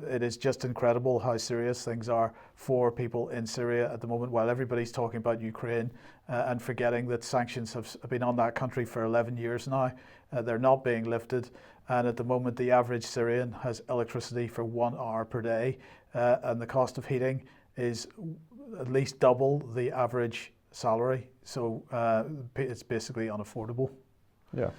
It is just incredible how serious things are for people in Syria at the moment, while everybody's talking about Ukraine and forgetting that sanctions have been on that country for 11 years now. They're not being lifted, and at the moment the average Syrian has electricity for 1 hour per day, and the cost of heating is at least double the average salary, so it's basically unaffordable. Yeah.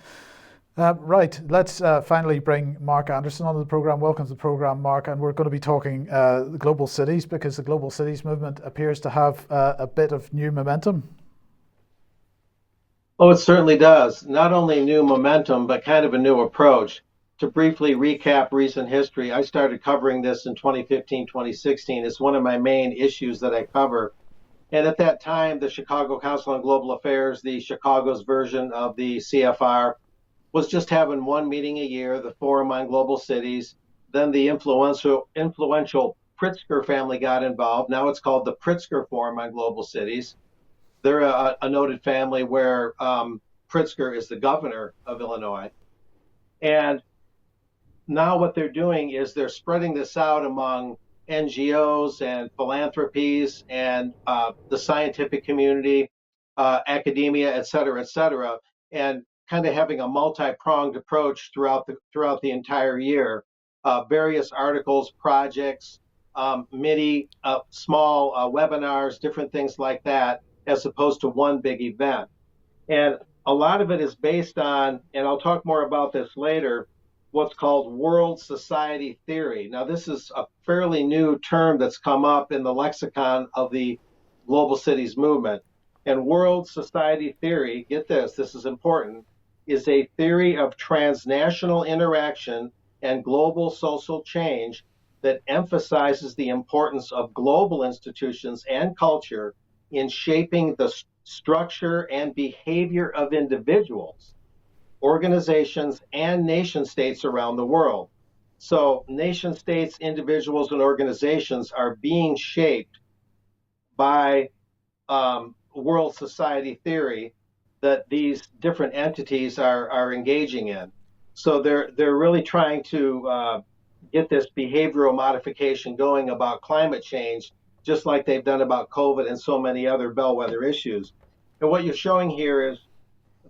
Right, let's finally bring Mark Anderson onto the programme. Welcome to the programme, Mark, and we're going to be talking the global cities, because the global cities movement appears to have a bit of new momentum. Oh, it certainly does. Not only new momentum, but kind of a new approach. To briefly recap recent history, I started covering this in 2015, 2016. It's one of my main issues that I cover. And at that time, the Chicago Council on Global Affairs, the Chicago's version of the CFR, was just having one meeting a year, the Forum on Global Cities. Then the influential Pritzker family got involved. Now it's called the Pritzker Forum on Global Cities. They're a noted family where Pritzker is the governor of Illinois. And now what they're doing is they're spreading this out among NGOs and philanthropies and the scientific community, academia, et cetera, and kind of having a multi-pronged approach throughout the entire year. Various articles, projects, many small webinars, different things like that, as opposed to one big event. And a lot of it is based on, and I'll talk more about this later, what's called world society theory. Now, this is a fairly new term that's come up in the lexicon of the global cities movement. And world society theory, get this, this is important, is a theory of transnational interaction and global social change that emphasizes the importance of global institutions and culture in shaping the structure and behavior of individuals, organizations, and nation states around the world. So nation states, individuals, and organizations are being shaped by world society theory that these different entities are engaging in. So they're really trying to get this behavioral modification going about climate change, just like they've done about COVID and so many other bellwether issues. And what you're showing here is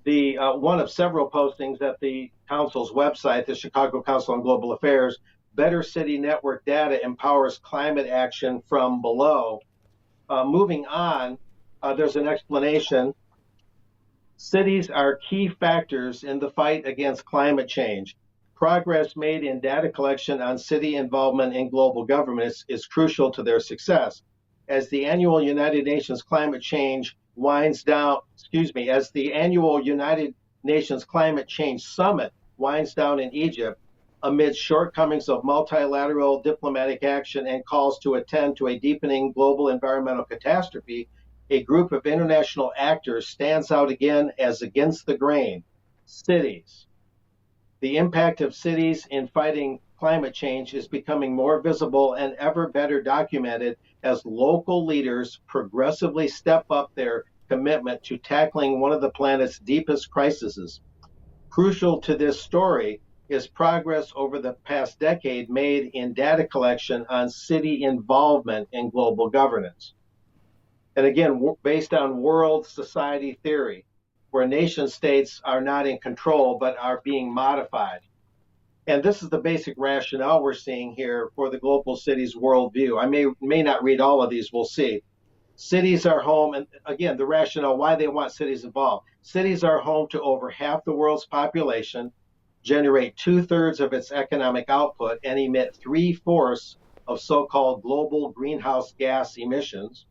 the one of several postings at the council's website, the Chicago Council on Global Affairs. Better City Network data empowers climate action from below. Moving on, there's an explanation. Cities are key factors in the fight against climate change. Progress made in data collection on city involvement in global governments is crucial to their success. As the annual United Nations Climate Change as the annual United Nations Climate Change Summit winds down in Egypt, amid shortcomings of multilateral diplomatic action and calls to attend to a deepening global environmental catastrophe, a group of international actors stands out again as against the grain: cities. The impact of cities in fighting climate change is becoming more visible and ever better documented as local leaders progressively step up their commitment to tackling one of the planet's deepest crises. Crucial to this story is progress over the past decade made in data collection on city involvement in global governance. And again, based on world society theory, where nation states are not in control but are being modified. And this is the basic rationale we're seeing here for the global cities worldview. I may not read all of these, we'll see. Cities are home, and again, the rationale why they want cities involved. Cities are home to over half the world's population, generate 2/3 of its economic output, and emit 3/4 of so-called global greenhouse gas emissions.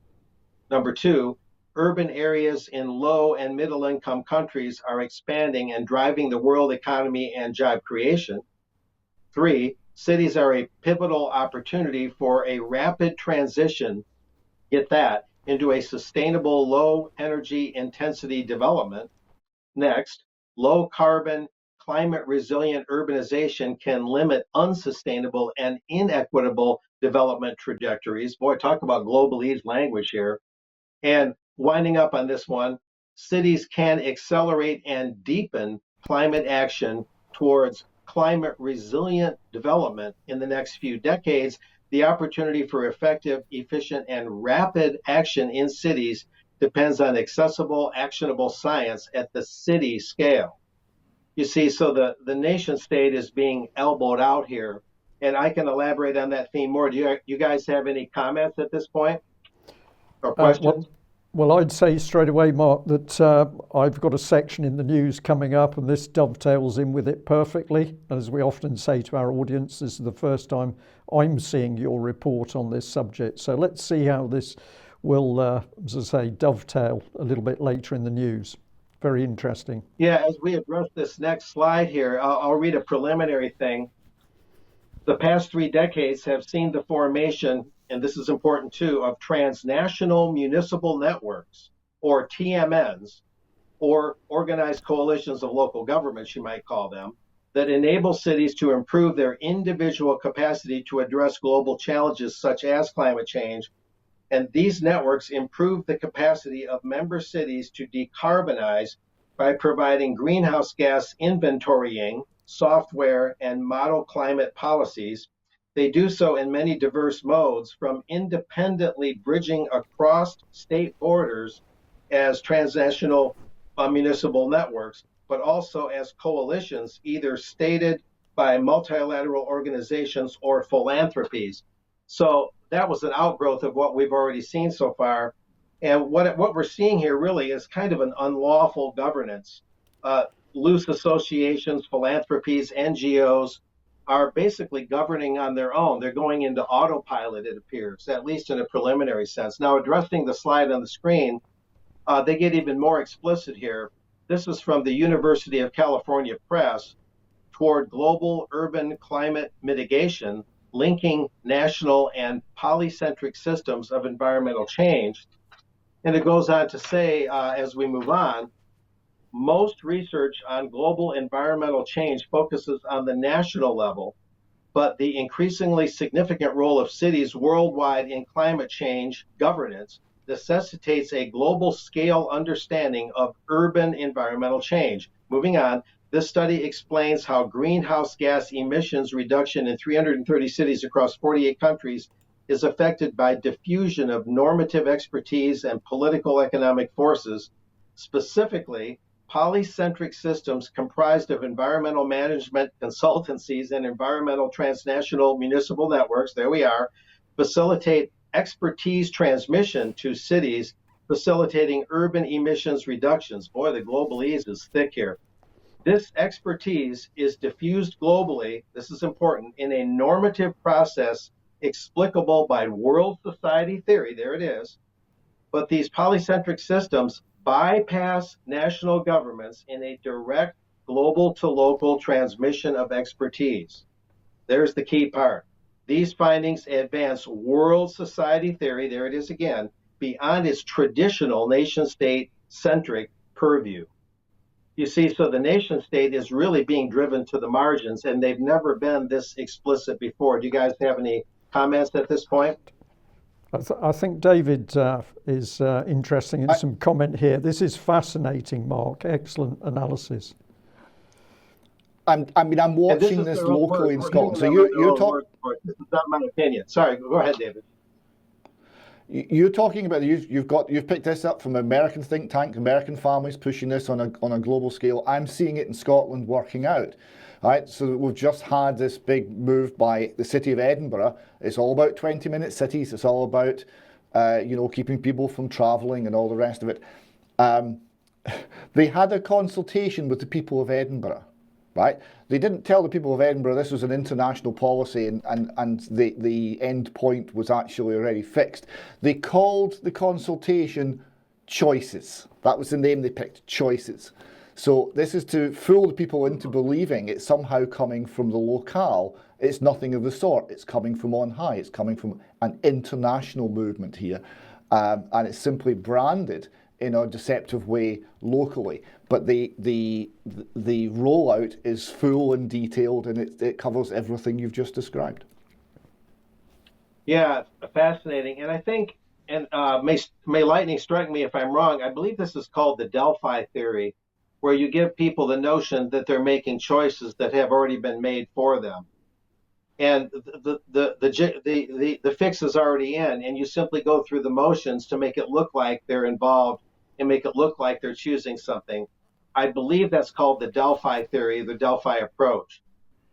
Number two, urban areas in low and middle income countries are expanding and driving the world economy and job creation. Three, cities are a pivotal opportunity for a rapid transition, get that, into a sustainable low energy intensity development. Next, low carbon, climate resilient urbanization can limit unsustainable and inequitable development trajectories. Boy, talk about globalese language here. And winding up on this one, cities can accelerate and deepen climate action towards climate resilient development in the next few decades. The opportunity for effective, efficient, and rapid action in cities depends on accessible, actionable science at the city scale. You see, so the nation state is being elbowed out here, and I can elaborate on that theme more. Do you guys have any comments at this point or questions? Well, I'd say straight away, Mark, that I've got a section in the news coming up, and this dovetails in with it perfectly. As we often say to our audience, this is the first time I'm seeing your report on this subject. So let's see how this will, as I say, dovetail a little bit later in the news. Very interesting. Yeah, as we address this next slide here, I'll read a preliminary thing. The past 3 decades have seen the formation, and this is important too, of transnational municipal networks, or TMNs, or organized coalitions of local governments, you might call them, that enable cities to improve their individual capacity to address global challenges such as climate change. And these networks improve the capacity of member cities to decarbonize by providing greenhouse gas inventorying, software, and model climate policies. They do so in many diverse modes, from independently bridging across state borders as transnational municipal networks, but also as coalitions, either stated by multilateral organizations or philanthropies. So that was an outgrowth of what we've already seen so far. And what we're seeing here really is kind of an unlawful governance. Loose associations, philanthropies, NGOs are basically governing on their own. They're going into autopilot, it appears, at least in a preliminary sense. Now, addressing the slide on the screen, they get even more explicit here. This is from the University of California Press, Toward Global Urban Climate Mitigation, Linking National and Polycentric Systems of Environmental Change. And it goes on to say, as we move on, most research on global environmental change focuses on the national level, but the increasingly significant role of cities worldwide in climate change governance necessitates a global scale understanding of urban environmental change. Moving on, this study explains how greenhouse gas emissions reduction in 330 cities across 48 countries is affected by diffusion of normative expertise and political economic forces, specifically polycentric systems comprised of environmental management consultancies and environmental transnational municipal networks, there we are, facilitate expertise transmission to cities, facilitating urban emissions reductions. Boy, the globalese is thick here. This expertise is diffused globally, this is important, in a normative process explicable by world society theory, there it is, but these polycentric systems bypass national governments in a direct global to local transmission of expertise. There's the key part. These findings advance world society theory, there it is again, beyond its traditional nation-state centric purview. You see, so the nation state is really being driven to the margins, and they've never been this explicit before. Do you guys have any comments at this point? I think David is interesting in some comment here. This is fascinating, Mark. Excellent analysis. I'm watching this locally in Scotland. So you're talking. This is not my opinion. Sorry, go ahead, David. You're talking about you've picked this up from American think tank, American families pushing this on a global scale. I'm seeing it in Scotland working out. Right, so we've just had this big move by the city of Edinburgh. It's all about 20-minute cities. It's all about keeping people from travelling and all the rest of it. They had a consultation with the people of Edinburgh. Right? They didn't tell the people of Edinburgh this was an international policy and the end point was actually already fixed. They called the consultation Choices. That was the name they picked, Choices. So this is to fool the people into believing it's somehow coming from the locale. It's nothing of the sort. It's coming from on high. It's coming from an international movement here. And it's simply branded in a deceptive way locally. But the rollout is full and detailed, and it covers everything you've just described. Yeah, fascinating. And I think, and may lightning strike me if I'm wrong, I believe this is called the Delphi theory, where you give people the notion that they're making choices that have already been made for them. And the fix is already in, and you simply go through the motions to make it look like they're involved and make it look like they're choosing something. I believe that's called the Delphi theory, the Delphi approach.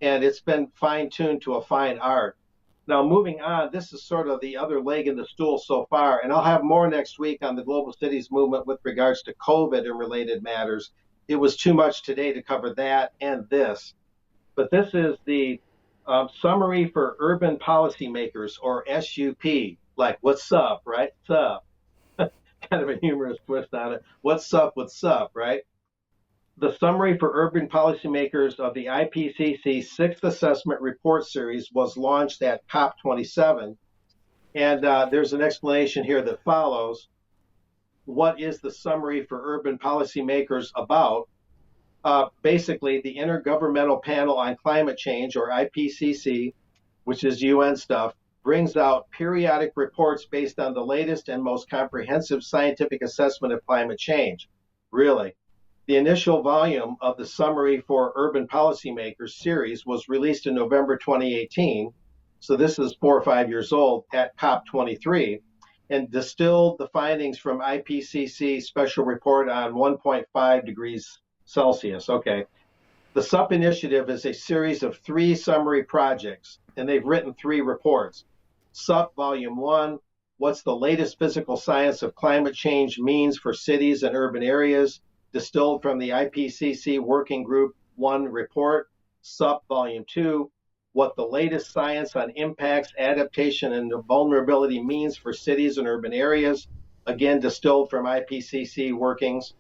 And it's been fine-tuned to a fine art. Now, moving on, this is sort of the other leg in the stool so far, and I'll have more next week on the Global Cities Movement with regards to COVID and related matters. It was too much today to cover that and this. But this is the Summary for Urban Policymakers, or SUP, like what's up, right? Sup. Kind of a humorous twist on it. What's up, right? The Summary for Urban Policymakers of the IPCC Sixth Assessment Report Series was launched at COP27. And there's an explanation here that follows. What is the Summary for Urban Policymakers about? Basically, the Intergovernmental Panel on Climate Change, or IPCC, which is UN stuff, brings out periodic reports based on the latest and most comprehensive scientific assessment of climate change. Really. The initial volume of the Summary for Urban Policymakers series was released in November 2018, so this is 4 or 5 years old, at COP23, and distilled the findings from IPCC Special Report on 1.5 degrees Celsius. Okay. The SUP initiative is a series of 3 summary projects, and they've written 3 reports. SUP Volume 1, What's the Latest Physical Science of Climate Change Means for Cities and Urban Areas, distilled from the IPCC Working Group 1 report. SUP Volume 2, What the Latest Science on Impacts, Adaptation, and Vulnerability Means for Cities and Urban Areas, again distilled from IPCC Workings.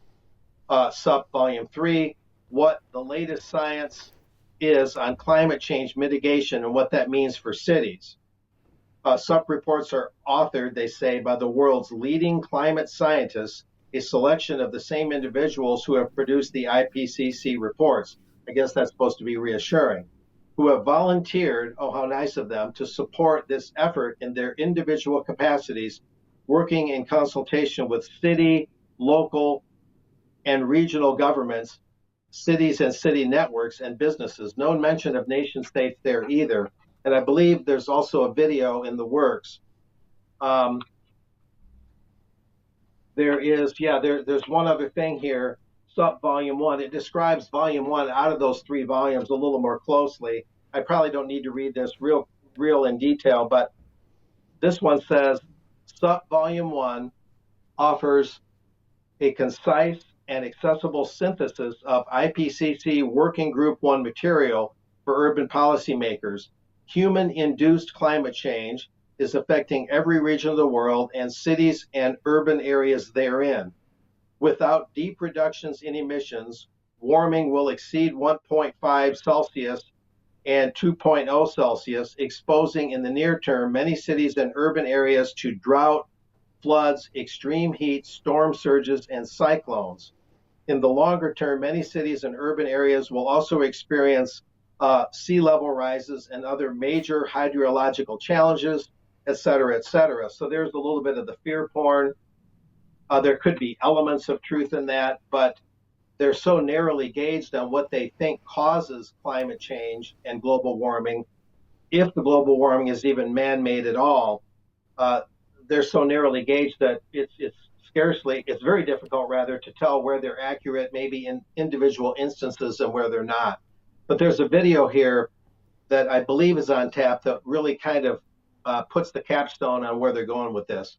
SUP Volume 3, What the Latest Science is on Climate Change Mitigation and What That Means for Cities. SUP reports are authored, they say, by the world's leading climate scientists, a selection of the same individuals who have produced the IPCC reports. I guess that's supposed to be reassuring. Who have volunteered, oh, how nice of them, to support this effort in their individual capacities, working in consultation with city, local, and regional governments, cities and city networks, and businesses. No mention of nation states there either. And I believe there's also a video in the works. There's one other thing here, SUP Volume 1. It describes Volume 1 out of those 3 volumes a little more closely. I probably don't need to read this real in detail, but this one says, SUP Volume 1 offers a concise and accessible synthesis of IPCC Working Group 1 material for urban policymakers. Human-induced climate change is affecting every region of the world and cities and urban areas therein. Without deep reductions in emissions, warming will exceed 1.5 Celsius and 2.0 Celsius, exposing in the near term many cities and urban areas to drought, floods, extreme heat, storm surges, and cyclones. In the longer term, many cities and urban areas will also experience sea level rises and other major hydrological challenges, et cetera, et cetera. So there's a little bit of the fear porn. There could be elements of truth in that, but they're so narrowly gauged on what they think causes climate change and global warming, if the global warming is even man-made at all. They're so narrowly gauged that it's very difficult rather to tell where they're accurate, maybe in individual instances, and where they're not. But there's a video here that I believe is on tap that really kind of puts the capstone on where they're going with this.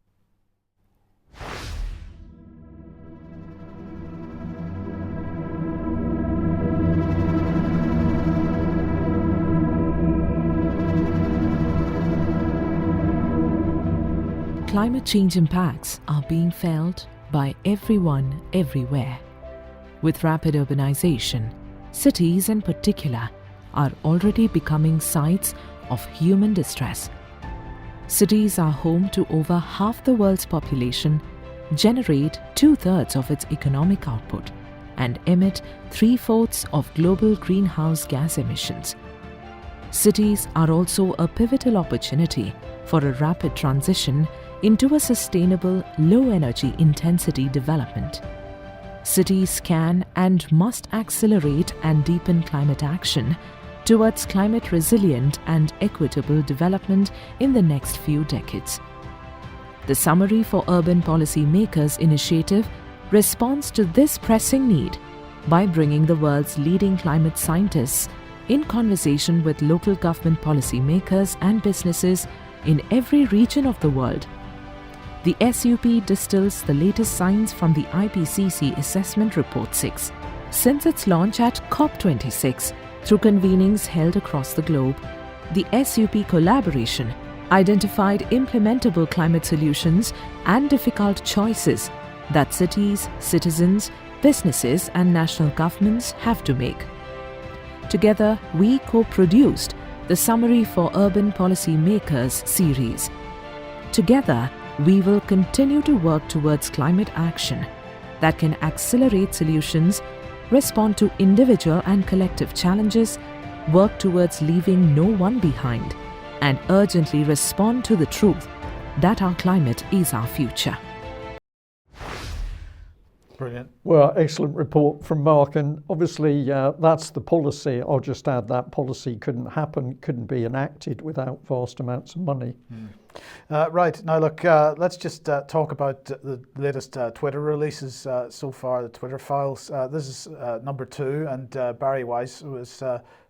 Climate change impacts are being felt by everyone, everywhere. With rapid urbanization, cities in particular are already becoming sites of human distress. Cities are home to over half the world's population, generate 2/3 of its economic output, and emit 3/4 of global greenhouse gas emissions. Cities are also a pivotal opportunity for a rapid transition into a sustainable, low-energy intensity development. Cities can and must accelerate and deepen climate action towards climate-resilient and equitable development in the next few decades. The Summary for Urban Policy Makers initiative responds to this pressing need by bringing the world's leading climate scientists in conversation with local government policy makers and businesses in every region of the world. The SUP distills the latest science from the IPCC Assessment Report 6. Since its launch at COP26, through convenings held across the globe, the SUP collaboration identified implementable climate solutions and difficult choices that cities, citizens, businesses, and national governments have to make. Together, we co-produced the Summary for Urban Policy Makers series. Together, we will continue to work towards climate action that can accelerate solutions, respond to individual and collective challenges, work towards leaving no one behind, and urgently respond to the truth that our climate is our future. Brilliant. Well, excellent report from Mark, and obviously that's the policy. I'll just add that policy couldn't happen, couldn't be enacted without vast amounts of money. Right, now look, let's just talk about the latest Twitter releases so far, the Twitter files. This is number 2, and Barry Weiss was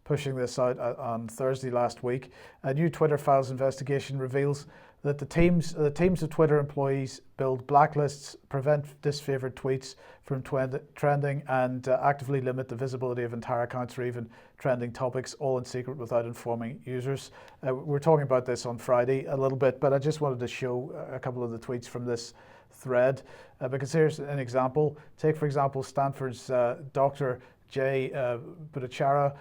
pushing this out on Thursday last week. A new Twitter files investigation reveals that the teams of Twitter employees build blacklists, prevent disfavored tweets from trending, and actively limit the visibility of entire accounts or even trending topics, all in secret without informing users. We're talking about this on Friday a little bit, but I just wanted to show a couple of the tweets from this thread, because here's an example. Take, for example, Stanford's Dr. Jay Bhattacharya,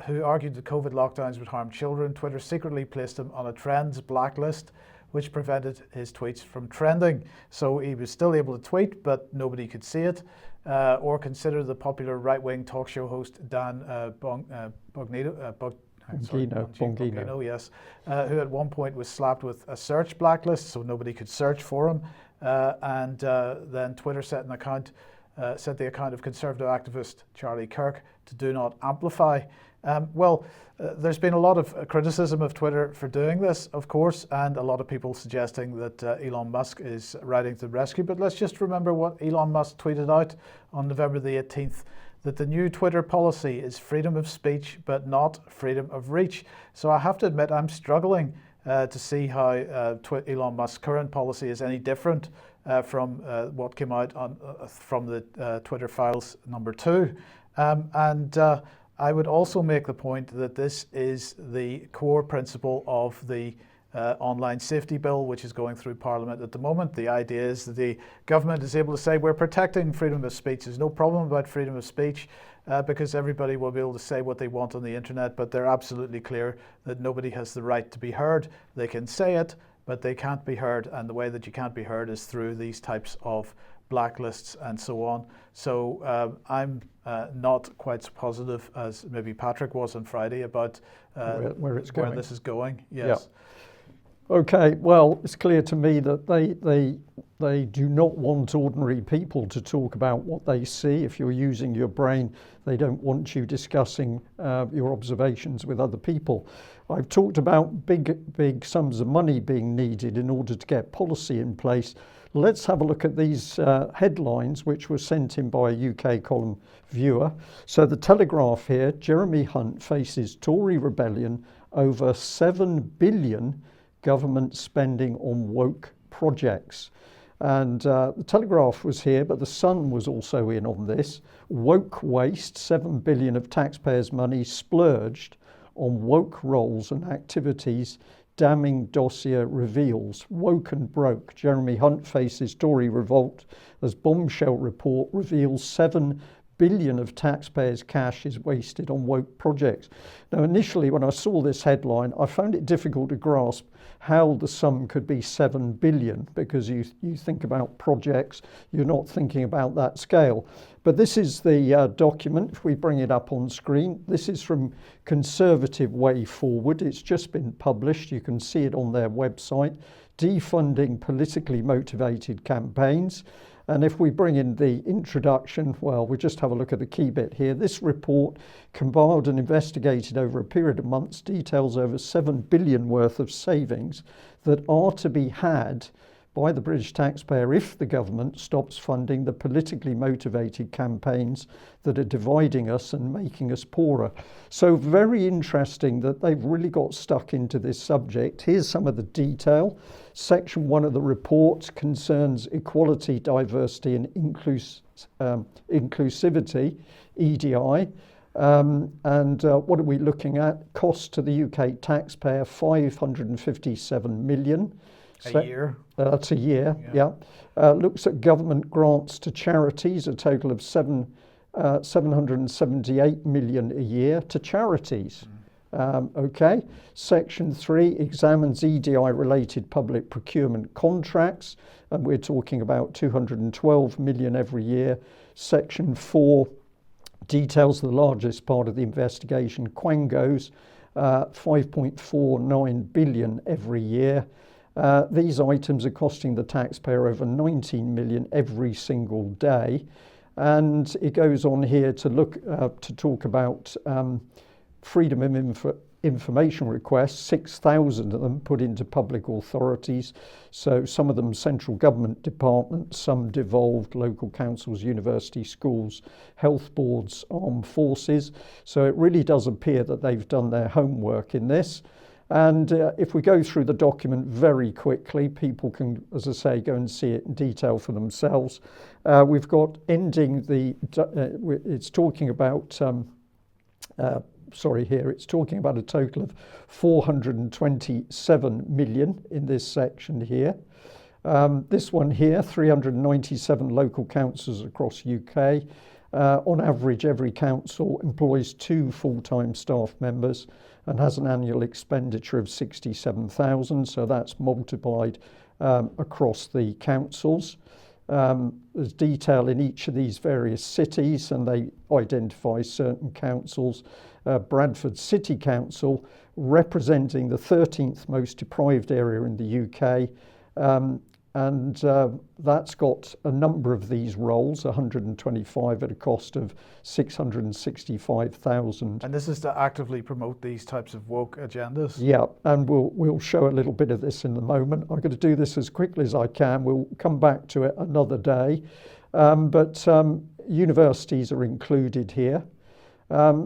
who argued that COVID lockdowns would harm children. Twitter secretly placed him on a trends blacklist, which prevented his tweets from trending. So he was still able to tweet, but nobody could see it. Or consider the popular right-wing talk show host Dan Bongino, yes, who at one point was slapped with a search blacklist, so nobody could search for him. And then Twitter set the account of conservative activist Charlie Kirk to do not amplify. There's been a lot of criticism of Twitter for doing this, of course, and a lot of people suggesting that Elon Musk is riding to the rescue. But let's just remember what Elon Musk tweeted out on November the 18th, that the new Twitter policy is freedom of speech, but not freedom of reach. So I have to admit, I'm struggling to see how Elon Musk's current policy is any different from what came out from the Twitter files number 2. I would also make the point that this is the core principle of the online safety bill, which is going through Parliament at the moment. The idea is that the government is able to say, we're protecting freedom of speech. There's no problem about freedom of speech because everybody will be able to say what they want on the internet, but they're absolutely clear that nobody has the right to be heard. They can say it, but they can't be heard, and the way that you can't be heard is through these types of blacklists, and so on. So I'm not quite so positive as maybe Patrick was on Friday about where it's going. Where this is going. Yes. Yeah. Okay. Well, it's clear to me that they do not want ordinary people to talk about what they see. If you're using your brain, they don't want you discussing your observations with other people. I've talked about big sums of money being needed in order to get policy in place. Let's have a look at these headlines, which were sent in by a UK column viewer. So the Telegraph here, Jeremy Hunt faces Tory rebellion over 7 billion government spending on woke projects. And the Telegraph was here, but the Sun was also in on this. Woke waste, 7 billion of taxpayers' money splurged on woke roles and activities. Damning dossier reveals. Woke and broke. Jeremy Hunt faces Tory revolt as bombshell report reveals 7 billion of taxpayers' cash is wasted on woke projects. Now, initially, when I saw this headline, I found it difficult to grasp how the sum could be 7 billion, because you think about projects, you're not thinking about that scale. But this is the document. If we bring it up on screen, this is from Conservative Way Forward. It's just been published. You can see it on their website. Defunding politically motivated campaigns. And if we bring in the introduction, well, we just have a look at the key bit here. This report, compiled and investigated over a period of months, details over 7 billion worth of savings that are to be had by the British taxpayer if the government stops funding the politically motivated campaigns that are dividing us and making us poorer. So very interesting that they've really got stuck into this subject. Here's some of the detail. Section 1 of the report concerns equality, diversity and inclusivity, EDI. What are we looking at? Cost to the UK taxpayer, 557 million. A year? That's a year, yeah. Looks at government grants to charities, a total of 778 million a year to charities. Okay. Section 3 examines EDI-related public procurement contracts, and we're talking about 212 million every year. Section 4 details the largest part of the investigation, Quangos, 5.49 billion every year. These items are costing the taxpayer over 19 million every single day. And it goes on here to look to talk about freedom of information requests, 6,000 of them put into public authorities. So some of them central government departments, some devolved local councils, universities, schools, health boards, armed forces. So it really does appear that they've done their homework in this. And if we go through the document very quickly, people can, as I say, go and see it in detail for themselves. We've got ending the, it's talking about, it's talking about a total of 427 million in this section here. This one here, 397 local councils across UK. On average, every council employs 2 full-time staff members and has an annual expenditure of 67,000, so that's multiplied across the councils. There's detail in each of these various cities, and they identify certain councils. Bradford City Council, representing the 13th most deprived area in the UK, and that's got a number of these roles, 125 at a cost of 665,000. And this is to actively promote these types of woke agendas? Yeah, and we'll show a little bit of this in a moment. I'm going to do this as quickly as I can. We'll come back to it another day. But universities are included here.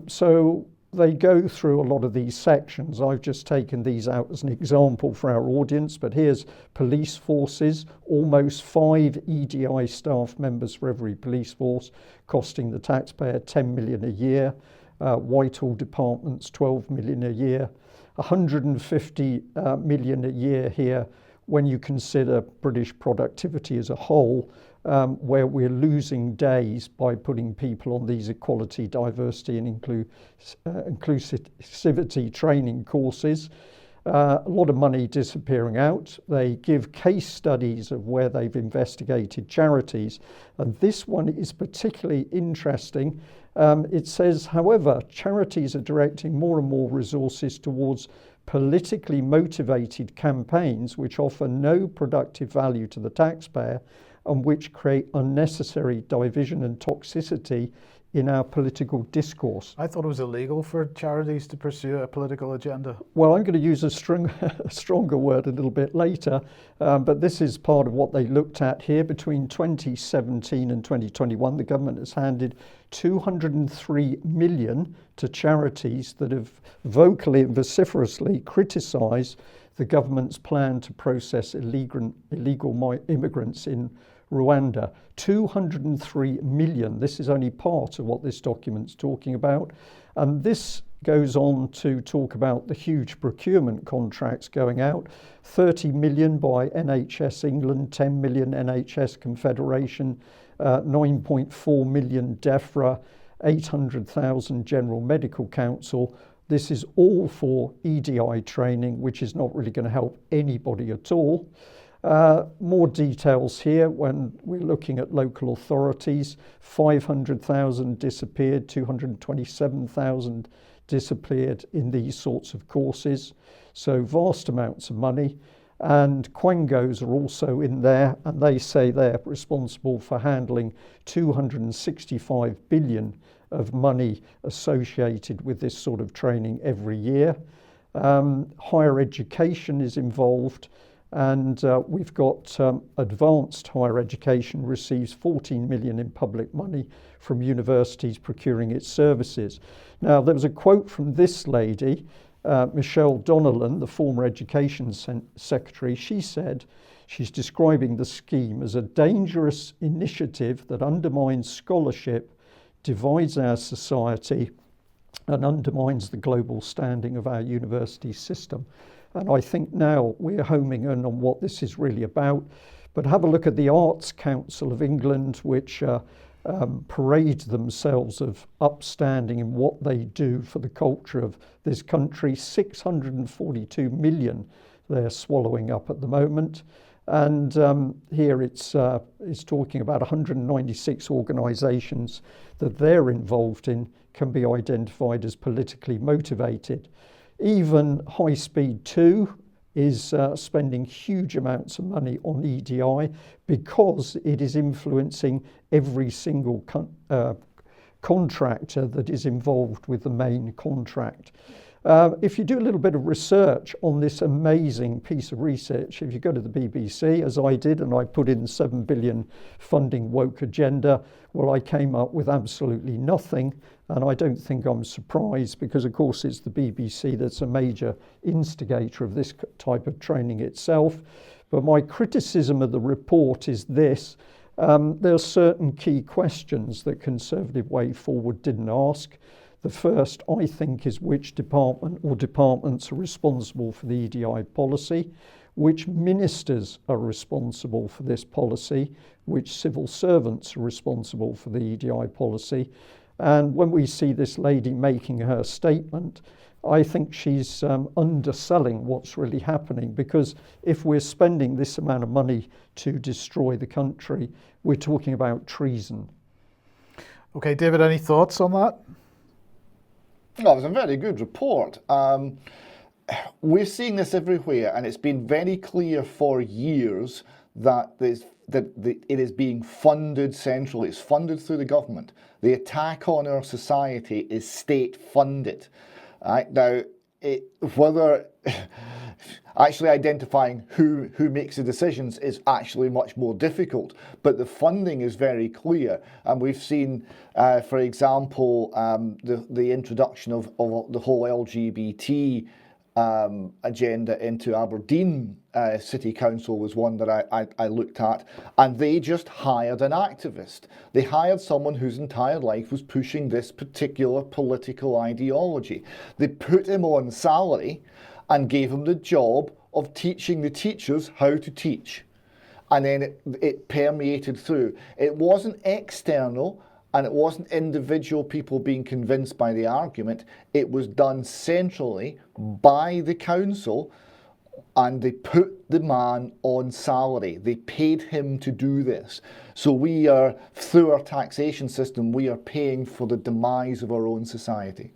So they go through a lot of these sections. I've just taken these out as an example for our audience, but here's police forces, almost 5 EDI staff members for every police force, costing the taxpayer 10 million a year. Whitehall departments, 12 million a year. 150 million a year here when you consider British productivity as a whole, where we're losing days by putting people on these equality, diversity and inclusivity training courses. A lot of money disappearing out. They give case studies of where they've investigated charities, and this one is particularly interesting. It says, however, charities are directing more and more resources towards politically motivated campaigns which offer no productive value to the taxpayer and which create unnecessary division and toxicity in our political discourse. I thought it was illegal for charities to pursue a political agenda. Well, I'm going to use a stronger word a little bit later, but this is part of what they looked at here. Between 2017 and 2021, the government has handed 203 million to charities that have vocally and vociferously criticised the government's plan to process illegal immigrants in Rwanda. 203 million. This is only part of what this document's talking about. And this goes on to talk about the huge procurement contracts going out. 30 million by NHS England, 10 million NHS Confederation, 9.4 million DEFRA, 800,000 General Medical Council. This is all for EDI training, which is not really going to help anybody at all. More details here when we're looking at local authorities. 500,000 disappeared, 227,000 disappeared in these sorts of courses. So vast amounts of money. And Quangos are also in there, and they say they're responsible for handling 265 billion of money associated with this sort of training every year. Higher education is involved. And we've got advanced higher education receives 14 million in public money from universities procuring its services. Now, there was a quote from this lady, Michelle Donnellan, the former education secretary. She said she's describing the scheme as a dangerous initiative that undermines scholarship, divides our society, and undermines the global standing of our university system. And I think now we're homing in on what this is really about. But have a look at the Arts Council of England, which parade themselves of upstanding in what they do for the culture of this country. 642 million they're swallowing up at the moment. And here it's talking about 196 organisations that they're involved in can be identified as politically motivated. Even High Speed 2 is spending huge amounts of money on EDI because it is influencing every single contractor that is involved with the main contract. If you do a little bit of research on this amazing piece of research, if you go to the BBC, as I did, and I put in 7 billion funding woke agenda, well, I came up with absolutely nothing. And I don't think I'm surprised because, of course, it's the BBC that's a major instigator of this type of training itself. But my criticism of the report is this. There are certain key questions that Conservative Way Forward didn't ask. The first, I think, is which department or departments are responsible for the EDI policy, which ministers are responsible for this policy, which civil servants are responsible for the EDI policy. And when we see this lady making her statement, I think she's underselling what's really happening, because if we're spending this amount of money to destroy the country, we're talking about treason. Okay, David, any thoughts on that? Well, it was a very good report. We're seeing this everywhere, and it's been very clear for years that it is being funded centrally. It's funded through the government. The attack on our society is state-funded. Right? Now, whether actually identifying who makes the decisions is actually much more difficult, but the funding is very clear. And we've seen, for example, the introduction of the whole LGBT agenda into Aberdeen City Council was one that I looked at, and they just hired an activist. They hired someone whose entire life was pushing this particular political ideology. They put him on salary and gave him the job of teaching the teachers how to teach. And then it permeated through. It wasn't external. and it wasn't individual people being convinced by the argument. It was done centrally by the council, and they put the man on salary. They paid him to do this. So we are, through our taxation system, we are paying for the demise of our own society.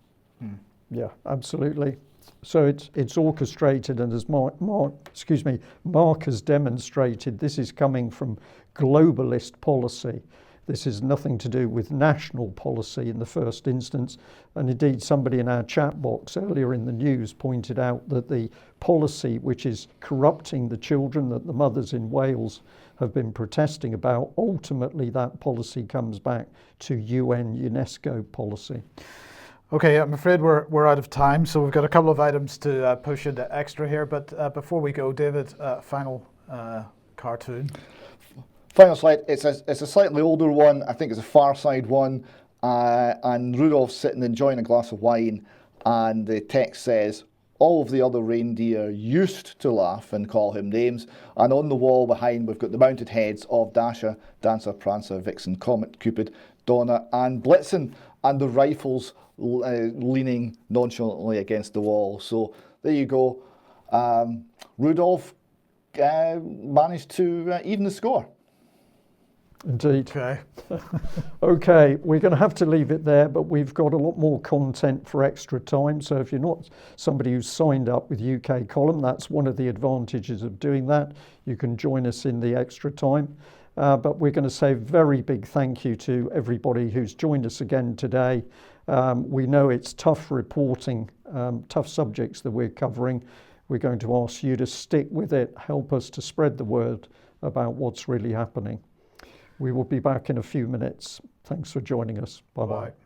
Yeah, absolutely. So it's orchestrated, and as Mark has demonstrated, this is coming from globalist policy. This is nothing to do with national policy in the first instance. And indeed, somebody in our chat box earlier in the news pointed out that the policy which is corrupting the children that the mothers in Wales have been protesting about, ultimately that policy comes back to UN UNESCO policy. Okay, I'm afraid we're out of time, so we've got a couple of items to push into extra here. But before we go, David, final cartoon. Final slide. It's a slightly older one. I think it's a Far Side one. And Rudolph's sitting enjoying a glass of wine, and the text says, "All of the other reindeer used to laugh and call him names." And on the wall behind, we've got the mounted heads of Dasher, Dancer, Prancer, Vixen, Comet, Cupid, Donna, and Blitzen, and the rifles leaning nonchalantly against the wall. So there you go. Rudolph managed to even the score. Indeed. Okay. Okay, we're going to have to leave it there, but we've got a lot more content for extra time. So if you're not somebody who's signed up with UK Column, that's one of the advantages of doing that. You can join us in the extra time. But we're going to say a very big thank you to everybody who's joined us again today. We know it's tough reporting, tough subjects that we're covering. We're going to ask you to stick with it, help us to spread the word about what's really happening. We will be back in a few minutes. Thanks for joining us. Bye-bye.